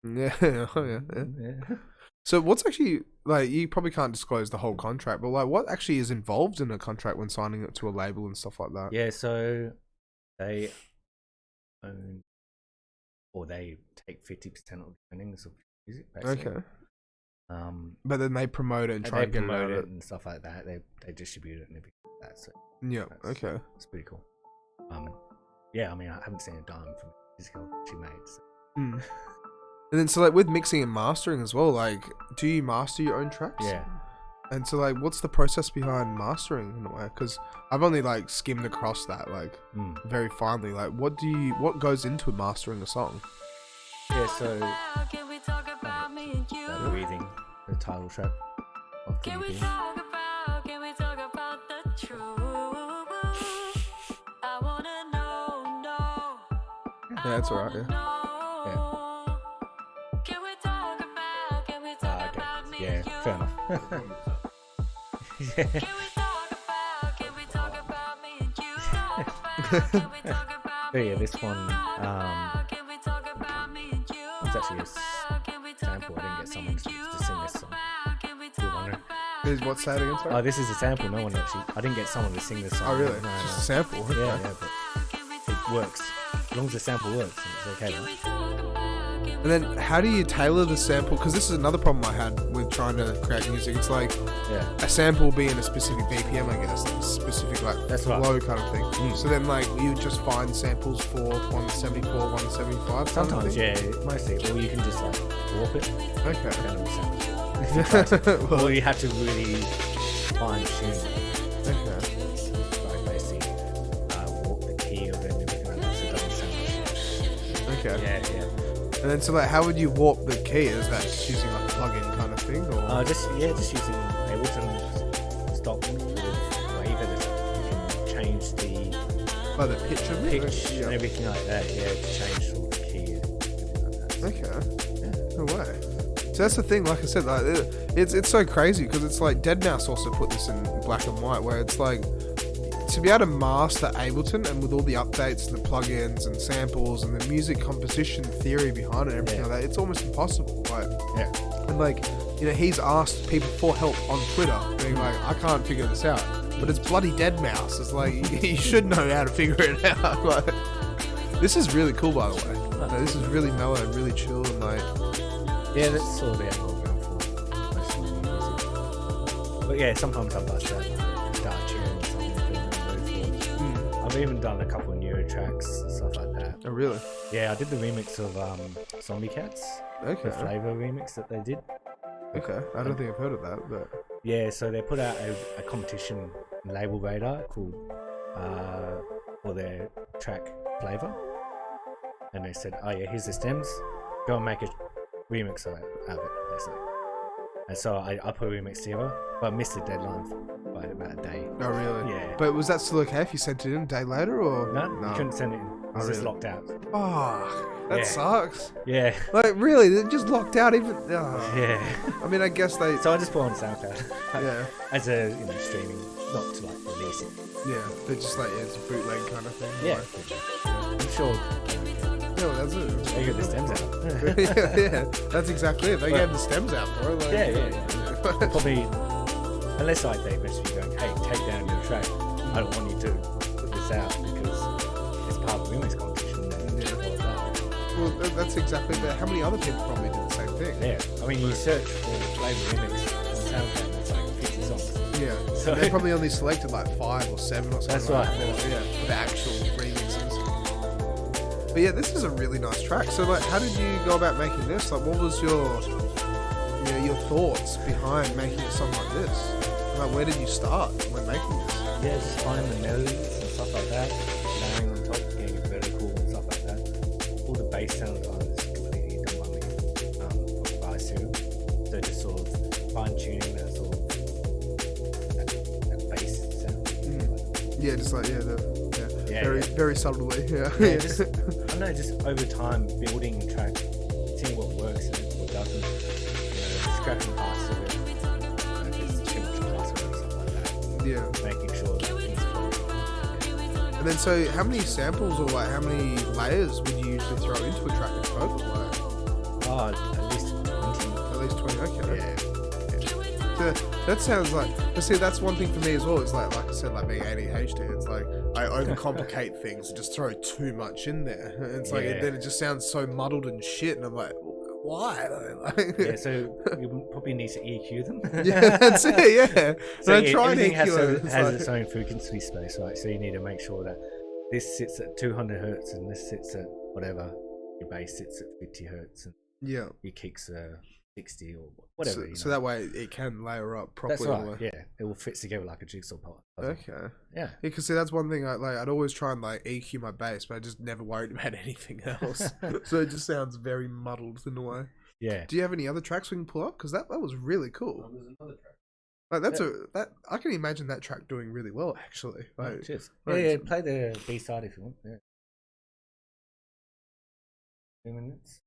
Yeah, yeah. So what's actually... Like, you probably can't disclose the whole contract, but like, what actually is involved in a contract when signing it to a label and stuff like that? Yeah, so they own... Or they take 50% of the earnings of music, basically. Okay. But then they promote it and try and get it out of it and stuff like that. They distribute it and everything like that. So yeah, okay. It's pretty cool. Yeah, I mean, I haven't seen a dime from the music she made. So. And then, so like with mixing and mastering as well, like, do you master your own tracks? Yeah. And so, like, what's the process behind mastering in a way? Because I've only like skimmed across that, like, very finely. Like, what goes into mastering a song? Yeah, so breathing, the title track. Can we talk about the truth? I wanna know. Yeah, that's alright. Yeah. Can we talk about me? Yeah, fair enough. Can we talk about me and you? But yeah, this one, it's actually a sample. I didn't get someone to sing this song. Is what say it again, sorry? Oh, this is a sample. No one actually. I didn't get someone to sing this song. Oh, really? No, Just a sample. Okay. Yeah, but it works. As long as the sample works, it's okay. Right? And then, how do you tailor the sample? Because this is another problem I had with trying to create music. It's like a sample being a specific BPM, I guess, like a specific like flow kind of thing. So then, like, you just find samples for 174, 175. Sometimes, yeah, mostly. Or you can just like warp it. Okay. Or you have to really fine tune. Okay. Like basically warp the key of it and everything like that, so it doesn't sound like shit. Okay. Yeah. And then, so like, how would you warp the key? Is that just using like a plug-in kind of thing, or? Just using Ableton stop with wave it. You can change the pitch of it? pitch and everything like that. Yeah, to change all the key and everything like that. Okay. Yeah. No way. So that's the thing, like I said, like it's so crazy because it's like Deadmau5 also put this in black and white, where it's like to be able to master Ableton and with all the updates and the plugins and samples and the music composition theory behind it and everything like that, it's almost impossible. Like, and like, you know, he's asked people for help on Twitter, being like, I can't figure this out, but it's bloody Deadmau5. It's like you should know how to figure it out. Like, this is really cool, by the way. No, this is really mellow and really chill and like. Yeah, that's sort of the angle I'm going for most of my music. But yeah, sometimes I bust out dark tune or something to put in the mood for. I've even done a couple of newer tracks and stuff like that. Oh really? Yeah, I did the remix of Zombie Cats. Okay. The Flavor remix that they did. Okay. I don't think I've heard of that, but. Yeah, so they put out a competition label radar called for their track Flavor, and they said, "Oh yeah, here's the stems. Go and make a remix of it." Basically. And so I put a remix together, but I missed the deadline by about a day. Oh really? Yeah. But was that still okay if you sent it in a day later or? No, you couldn't send it in. It was just really? locked out. Oh, that Yeah. sucks. Yeah. Like really, they're just locked out even. Oh. Yeah. I mean, I guess they. So I just put on SoundCloud. Yeah. As a streaming, not to like release it. Yeah, they're just like it's a bootleg kind of thing. Yeah. Like, I'm sure yeah, well, that's it. they get the stems out. Yeah, that's exactly it. They gave the stems out for it. Like, Yeah. Probably, unless like they message you going, "Hey, take down your track. I don't want you to put this out because it's part of the remix competition." And Yeah. blah, blah, blah. Well, that's exactly that. How many other people probably did the same thing? Yeah, I mean, you search for Flavor remix on SoundCloud, it's like 50 songs. Yeah. So- They probably only selected like 5 or 7 or something. That's like right. that, yeah, for the actual remixes. But yeah, this is a really nice track. So like, how did you go about making this? Like, what was your thoughts behind making a song like this? Like, where did you start when making this? Yeah, just finding the melodies and stuff like that, layering on top, getting it vertical and stuff like that. All the bass sound is completely done by me, by Signal. So just sort of fine tuning that sort of that bass sound. Yeah, just like Yeah, very subtly. Yeah. Yeah, just I don't know, just over time building a track, seeing what works and what doesn't, scrapping parts of it. There's too much parts of it and stuff like that. Yeah. Making sure that things flow. And then, so how many samples or like how many layers would you usually throw into a track in total? Like, Oh, at least 20. at least 20. Okay. Yeah. So that sounds like. But see, that's one thing for me as well. Is like I said, like being ADHD. It's like I overcomplicate things and just throw too much in there. And it's like Yeah. then it just sounds so muddled and shit. And I'm like, why? Like, Yeah, so you probably need to EQ them. yeah, that's it. Yeah. So But I try and everything has, EQ it. It's has like- its own frequency space, right? So you need to make sure that this sits at 200 hertz and this sits at whatever. Your bass sits at 50 hertz and Yeah. your kicks are 60 or whatever. So, you so know. that way it can layer up That's properly. right. Yeah, it will fit together like a jigsaw puzzle. Okay. Yeah. Because see, that's one thing. I'd always try and like EQ my bass, but I just never worried about anything else. So it just sounds very muddled in a way. Yeah. Do you have any other tracks we can pull up? Because that was really cool. There's another track. Like that I can imagine that track doing really well actually. Like, Cheers. right, Yeah, so- play the B side if you want. Yeah. 2 minutes.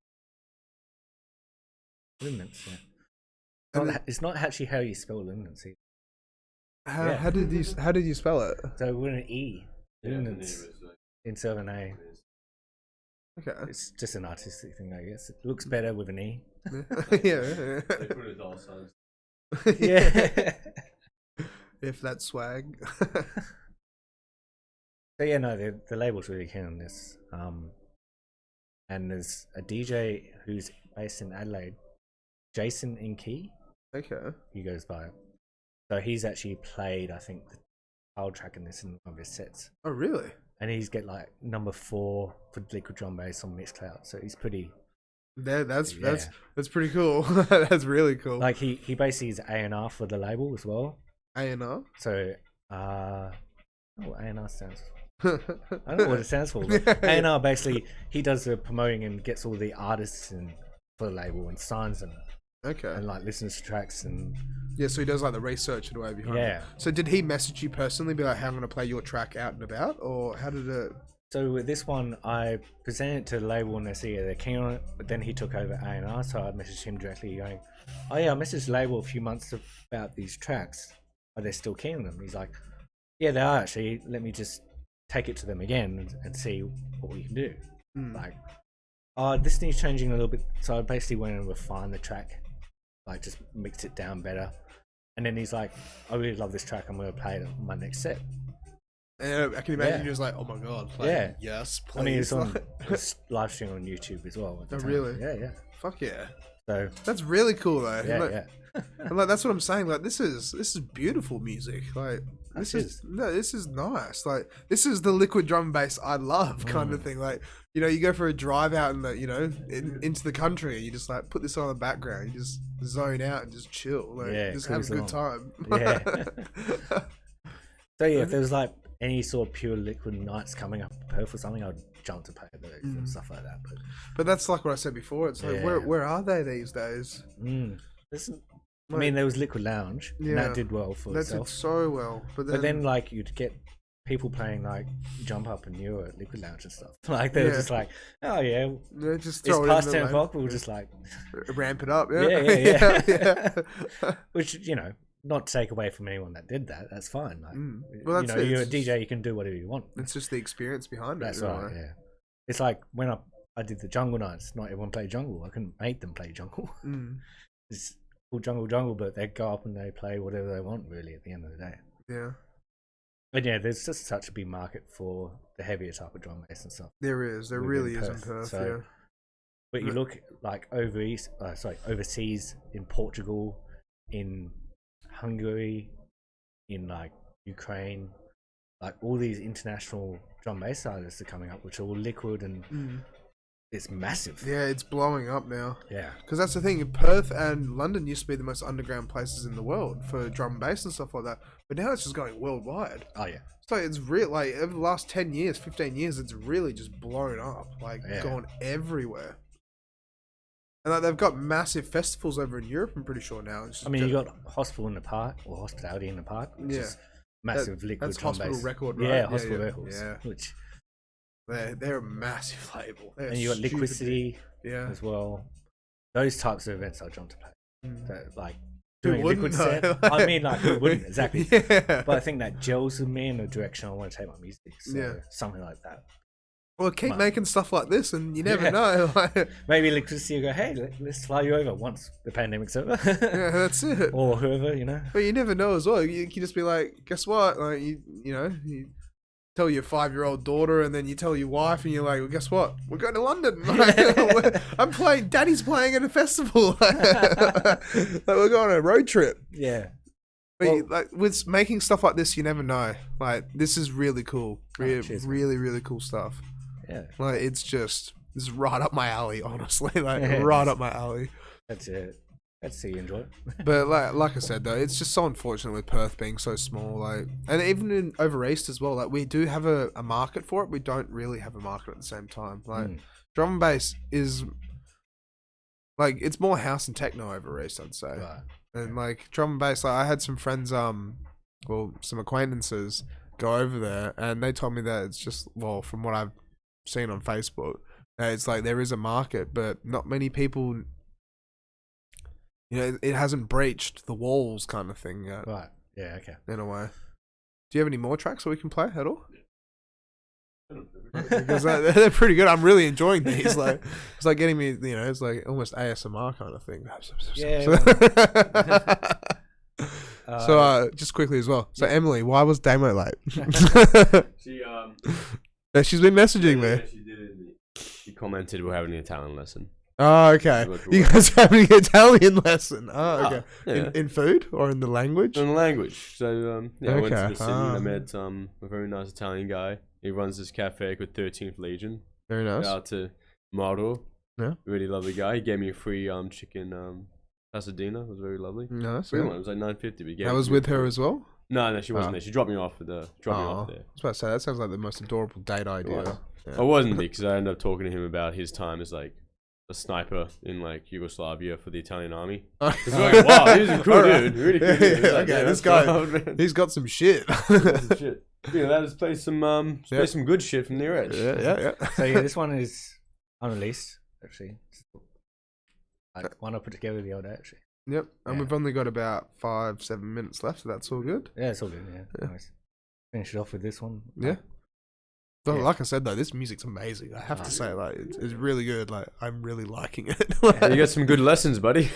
2 minutes. Yeah. And It's not actually how you spell luminance. either. how, yeah. how did you spell it? So we're an E. Yeah, Luminance instead of an A. Okay. It's just an artistic thing, I guess. It looks better with an E. Yeah. They put it all signs. Yeah. If that's swag. So yeah, no, the label's really keen on this. And there's a DJ who's based in Adelaide, Jason Key. Okay. He goes by it. So he's actually played, I think, the title track in this in one of his sets. Oh really? And he's get like number 4 for liquid drum bass on Mixcloud. So he's pretty That's Yeah. that's pretty cool. That's really cool. like he basically is A&R for the label as well. A&R. So what A&R stands for. I I don't know what it stands for. But Yeah. A&R basically he does the promoting and gets all the artists in for the label and signs them Okay. and like listens to tracks and Yeah, so he does like the research and way behind Yeah. it. So did he message you personally, be like, "Hey, I'm going to play your track out and about," or how did it? so with this one I presented it to the label and they said yeah, they're keen on it, but then he took over A&R, so I messaged him directly going, oh yeah, I messaged the label a few months about these tracks, are they still keen on them? He's like, yeah they are actually, let me just take it to them again and see what we can do. Like, this needs changing a little bit, so I basically went and refined the track, like just mixed it down better, and then he's like, I really love this track, I'm going to play it on my next set. And I can imagine you're just like, oh my god, like, yes, please. I mean, it's live stream on YouTube as well. Oh, really? Yeah. Fuck yeah. So that's really cool though. Yeah, like, yeah. And like that's what I'm saying. Like this is beautiful music. Like this is nice. Like this is the liquid drum and bass I love kind of thing. Like you go for a drive out in the into the country and you just like put this on in the background. You just zone out and just chill. Like just have a good time. Yeah. So yeah, if there was like any sort of pure liquid nights coming up Perth or something, I'd jump to play those and stuff like that. But that's like what I said before. It's like where are they these days? I mean, there was Liquid Lounge, and that did well for itself. That did so well. But then like, you'd get people playing, like, Jump Up and Newer at Liquid Lounge and stuff. Like, they were just like, oh, yeah, just it's past 10 o'clock, we'll just, like... ramp it up, yeah. Which, not to take away from anyone that did that, that's fine. Like, well, that's you're a DJ, you can do whatever you want. It's just the experience behind it. That's right, yeah. It's like, when I did the jungle nights, not everyone played jungle. I couldn't make them play jungle. It's jungle, but they go up and they play whatever they want, really, at the end of the day. Yeah. But yeah, there's just such a big market for the heavier type of drum bass and stuff. There is. There really is in Perth, yeah. But you look like overseas, in Portugal, in Hungary, in like Ukraine, like all these international drum bass artists are coming up, which are all liquid and it's massive. Yeah, it's blowing up now. Yeah. Because that's the thing. Perth and London used to be the most underground places in the world for drum and bass and stuff like that. But now it's just going worldwide. Oh, yeah. So it's real. Like, over the last 10 years, 15 years, it's really just blown up. Like, gone everywhere. And like, they've got massive festivals over in Europe, I'm pretty sure now. I mean, you got Hospital in the Park, or Hospitality in the Park, which is massive liquid that's drum Hospital bass. Record, right? Yeah, Hospital Records. Yeah. Which... They're a massive label. And you got Liquidity as well. Those types of events I jump to play. So, like doing a liquid set. I mean, like, who wouldn't? Exactly. But I think that gels with me in the direction I want to take my music. So something like that. Well, keep making stuff like this, and you never know. Maybe Electricity will go, hey, let's fly you over once the pandemic's over. Yeah, that's it. Or whoever, But you never know as well. You can just be like, guess what? Like, you tell your 5-year-old daughter, and then you tell your wife, and you're like, well, guess what? We're going to London. I'm playing. Daddy's playing at a festival. Like, we're going on a road trip. Yeah. But like with making stuff like this, you never know. Like, this is really cool. Really cool stuff. Yeah. Like, this is right up my alley, honestly. Like, right up my alley. That's it. Let's see you enjoy it. But like I said though, it's just so unfortunate with Perth being so small. Like, and even in over east as well. Like, we do have a market for it. We don't really have a market at the same time. Like, drum and bass is like, it's more house and techno over east, I'd say. Right. And like drum and bass, like I had some friends, some acquaintances go over there, and they told me that it's just, well, from what I've seen on Facebook, it's like there is a market, but not many people. It hasn't breached the walls, kind of thing yet. Right. Yeah. Okay. In a way. Do you have any more tracks that we can play at all? Because they're pretty good. I'm really enjoying these. Like, it's like getting me. It's like almost ASMR kind of thing. Yeah. So, just quickly as well. So, Emily, why was Damo late? She's been messaging me. She commented we're having an Italian lesson. Oh, okay. You guys are having an Italian lesson. Oh, okay. Yeah. In food or in the language? In the language. So, I went to the city and I met a very nice Italian guy. He runs this cafe called 13th Legion. Very nice. Shout out to Mauro. Yeah. Really lovely guy. He gave me a free chicken pasadena. It was very lovely. Nice. It was like $9.50. That was with her as well? No, she wasn't there. She dropped me off there. I was about to say, that sounds like the most adorable date idea. Yeah. I wasn't, because I ended up talking to him about his time as like a sniper in like Yugoslavia for the Italian army. It's like, wow, he's a cool dude. Really cool dude. Like, okay, this guy, he's got some shit. Let us play some good shit from Near Edge. Yeah. So yeah, this one is unreleased actually. One I put together the other day actually. Yep, and we've only got about 5-7 minutes left, so that's all good. Yeah, it's all good. Yeah. Nice. Finish it off with this one. Yeah. But like I said though, this music's amazing. I have to say, like, it's really good. Like, I'm really liking it. You got some good lessons, buddy.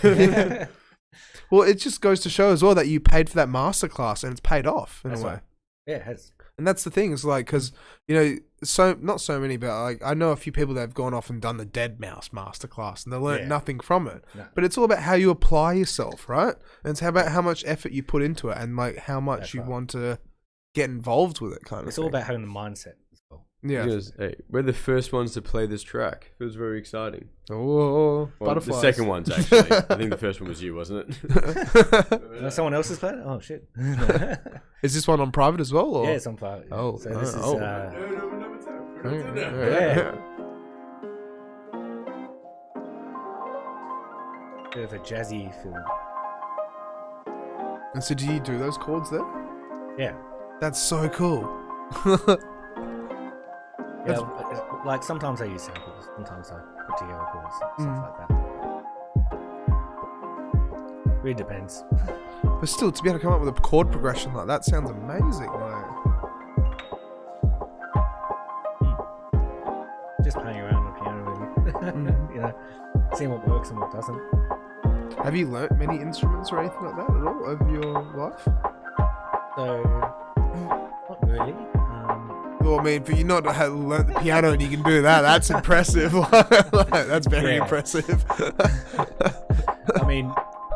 Well, it just goes to show as well that you paid for that masterclass and it's paid off in a way. Yeah, it has. And that's the thing, is like, because, not so many, but like, I know a few people that have gone off and done the Dead Mouse masterclass and they learned nothing from it. No. But it's all about how you apply yourself, right? And it's about how much effort you put into it and like how much you want to get involved with it, kind of. It's all about having the mindset as well. Yeah. Because, hey, we're the first ones to play this track. It was very exciting. Oh, butterflies. The second one's actually. I think the first one was you, wasn't it? Someone else has played it? Oh, shit. Is this one on private as well? Or? Yeah, it's on private. Yeah. Oh, so this is... yeah. Bit of a jazzy feel. And so do you do those chords there? Yeah. That's so cool. Yeah, like sometimes I use samples, sometimes I put together chords, stuff like that. Really depends. But still, to be able to come up with a chord progression like that sounds amazing. Like, just playing around on the piano, really. Seeing what works and what doesn't. Have you learnt many instruments or anything like that at all over your life? So, not really. Well, I mean, for you not to have learnt the piano and you can do that, that's impressive. That's very impressive. I mean,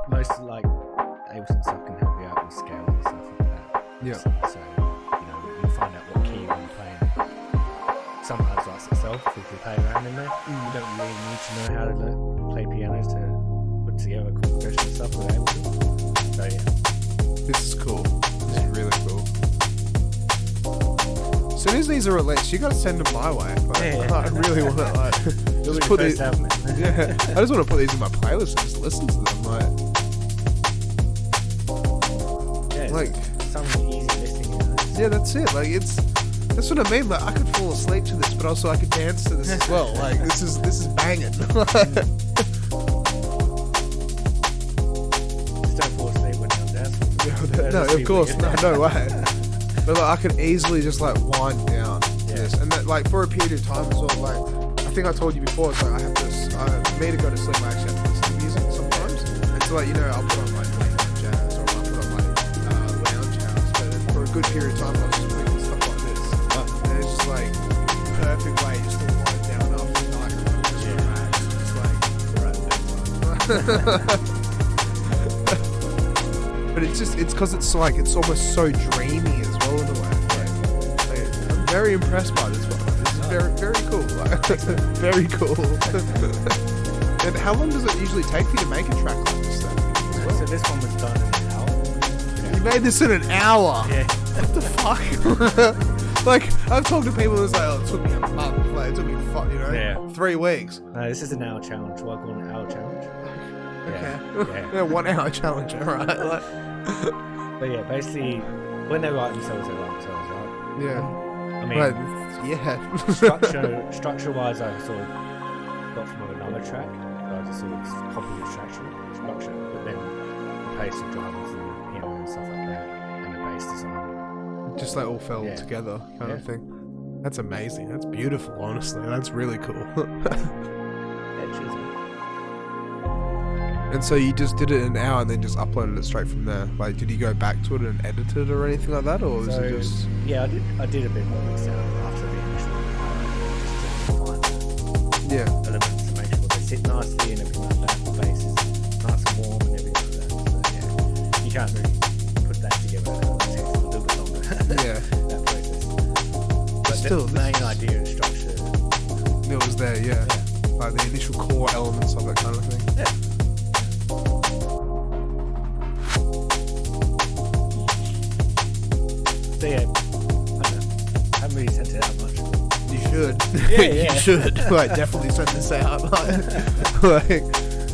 most like Ableton stuff can help you out with scales and stuff like that. Yeah. So you find out what key you're playing. Sometimes writes itself if you play around in there. You don't really need to know how to play piano to put together chord progression and stuff with Ableton. So yeah. This is cool. This is really cool. As soon as these are released, you gotta send them my way. Like, I really want to like just put these. I just want to put these in my playlist and just listen to them. Like something easy listening. Yeah, that's it. Like that's what I mean. Like I could fall asleep to this, but also I could dance to this as well. Like this is banging. Just don't fall asleep when you're dancing. No, of course, no way. But like, I could easily just like wind down to this, and that like for a period of time as well. Like I think I told you before, it's like I have to, for me to go to sleep, I actually have to listen to music sometimes. And so like I'll put on like jazz or I'll put on like lounge house. But then for a good period of time, I was just playing stuff like this, and it's just like perfect way just to wind down after the night and just relax. It's like But it's because it's like it's almost so dreamy as well in a way. Like, I'm very impressed by this one. This is very, very cool. Like, very cool. And how long does it usually take for you to make a track like this then? Well? So this one was done in an hour. Yeah. You made this in an hour? Yeah. What the fuck? Like, I've talked to people who's like, oh, it took me a month. Like, it took me 3 weeks. No, this is an hour challenge. Why call it an hour challenge? Okay. Yeah, 1 hour challenge, alright. Like, but yeah, basically, when they write themselves, right? Yeah. I mean, yeah. structure-wise, I sort of got from another track. I just sort of copied the structure, but then replaced the drums and the piano and stuff like that, and the bass design. Just like all fell together, kind of thing. That's amazing. That's beautiful, honestly. That's really cool. Cheers. And so you just did it in an hour and then just uploaded it straight from there. Like, did you go back to it and edit it or anything like that, or was it just? Yeah, I did a bit more mix out after the initial just to find elements to make sure they sit nicely and everything like that. The bass is nice and warm and everything like that. So yeah, you can't really put that together. It takes a little bit longer. That process. But still, the main idea and structure. It was there, yeah. Like the initial core elements of that kind of thing. Yeah. So yeah, I don't know. I haven't really sent it out much. You should. Yeah. You should. Like, definitely send this out. Like,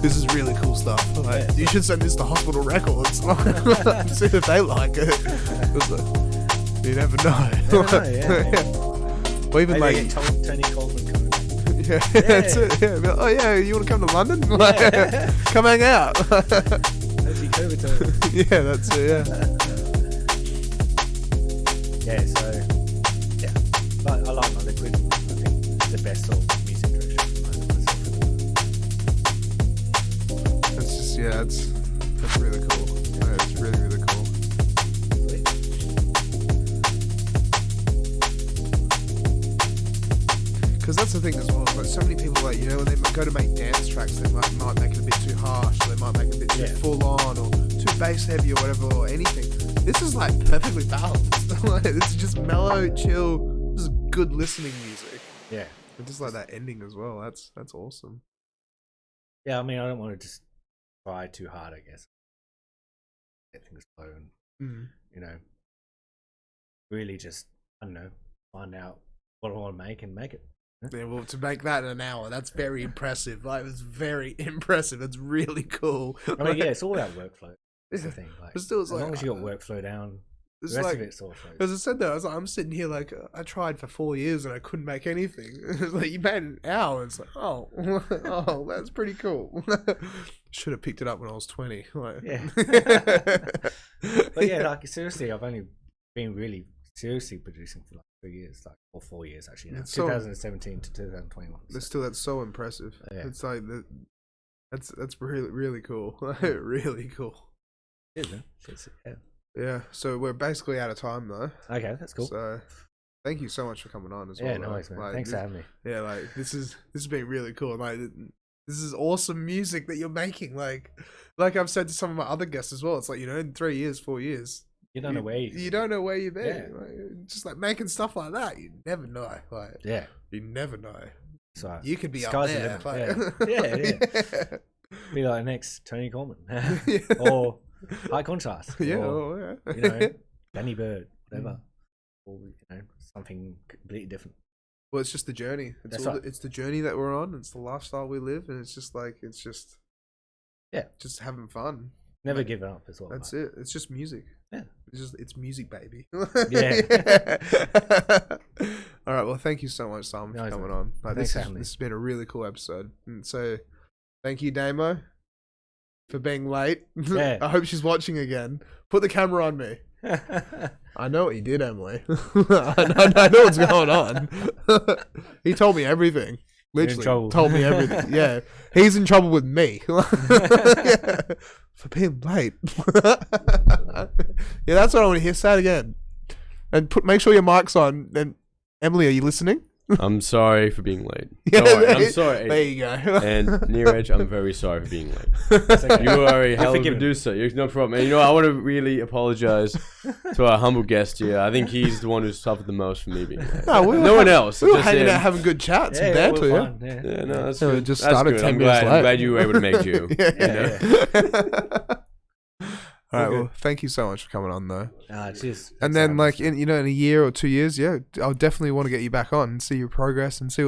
this is really cool stuff. Like, you should send this to Hospital Records. See if they like it. You never know. Or even maybe like Tony Coleman coming back. Yeah, that's it. Yeah. Like, oh yeah, you want to come to London? Like, come hang out. That'd be COVID time. Yeah, that's it. Yeah. Yeah, so yeah, but I like my liquid. I think it's the best sort of music direction for It's just that's really cool. Yeah, it's really, really cool. Sweet. the thing as well. Like so many people, like when they go to make dance tracks, they might make it a bit too harsh, or they might make it a bit too full on, or too bass heavy, or whatever, or anything. This is like perfectly balanced. Like, this is just mellow, chill, just good listening music. Yeah. And just like that ending as well. That's awesome. Yeah, I mean, I don't want to just try too hard, I guess. Get things slow and, really just, I don't know, find out what I want to make and make it. Yeah, well, to make that in an hour, that's very impressive. Like, it's very impressive. It's really cool. I mean, yeah, it's all about workflow. That's the thing. Like, but still, it's as long as you got workflow down, the rest of it's all flows. As I said, though, I'm sitting here like, I tried for 4 years and I couldn't make anything. It's like, you made an hour. It's like, oh, that's pretty cool. Should have picked it up when I was 20. Like. Yeah. But yeah, like, seriously, I've only been really seriously producing for like 3 years, like, or 4 years actually now. 2017 to 2021. But still, that's so impressive. Yeah. It's like that's really, really cool. Really cool. Yeah, man. Yeah. So we're basically out of time though. Okay, that's cool. So thank you so much for coming on as well. Yeah, no worries, man. Like, Thanks for having me. Yeah, like this has been really cool. Like this is awesome music that you're making. Like I've said to some of my other guests as well. It's like, in 3 years, 4 years. You don't know where you don't know where you've been. Yeah. Like, just like making stuff like that, you never know. Like, yeah, you never know. So you could be up sky's there. the Like, yeah. Be like next Tony Coleman or High Contrast. Yeah, or, Danny Bird, whatever, or something completely different. Well, it's just the journey. It's the journey that we're on. It's the lifestyle we live, and it's just just having fun. Never give up as well. That's it. It's just music. Yeah. It's music, baby. Yeah. All right. Well, thank you so much, Sam, for coming on. Like, Thanks this for having me. has been a really cool episode. And so, thank you, Damo, for being late. Yeah. I hope she's watching again. Put the camera on me. I know what you did, Emily. I know what's going on. He told me everything. Literally told me everything. Yeah, he's in trouble with me. Yeah. For being late. Yeah, that's what I want to hear. Say it again, and make sure your mic's on. And Emily, are you listening? I'm sorry for being late. Yeah, Don't worry, I'm sorry. There you go. And Near Edge, I'm very sorry for being late. Okay. You are a hell of a producer. You're no problem. And I want to really apologize to our humble guest here. I think he's the one who suffered the most from me being late. No one else. We were hanging out, having good chats and banter. Yeah, no, that's good. good. Just That's started good. 10 I'm minutes glad. late. I'm glad you were able to make do. Yeah. All right. Well, thank you so much for coming on, though. Cheers. And then, like in a year or 2 years, I'll definitely want to get you back on and see your progress and see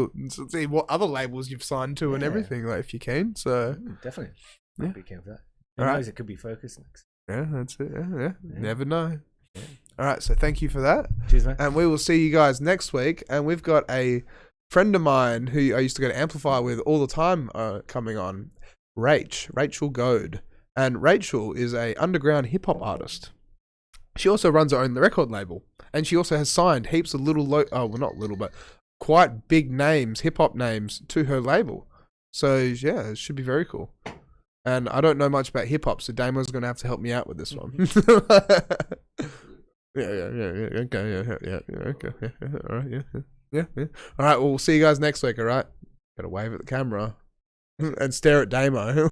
what other labels you've signed to and everything. Like, if you can. So definitely. Yeah. Be careful of that. Who All right. knows? It could be Focus next. yeah, that's it. Yeah. Never know. Yeah. All right. So thank you for that. Cheers, man. And we will see you guys next week. And we've got a friend of mine who I used to go to Amplifier with all the time coming on, Rachel Goad. And Rachel is a underground hip hop artist. She also runs her own record label, and she also has signed heaps of not little, but quite big names, hip hop names, to her label. So yeah, it should be very cool. And I don't know much about hip hop, so Damo's gonna have to help me out with this one. Okay, all right, yeah. All right, well, we'll see you guys next week. All right, gotta wave at the camera and stare at Damo.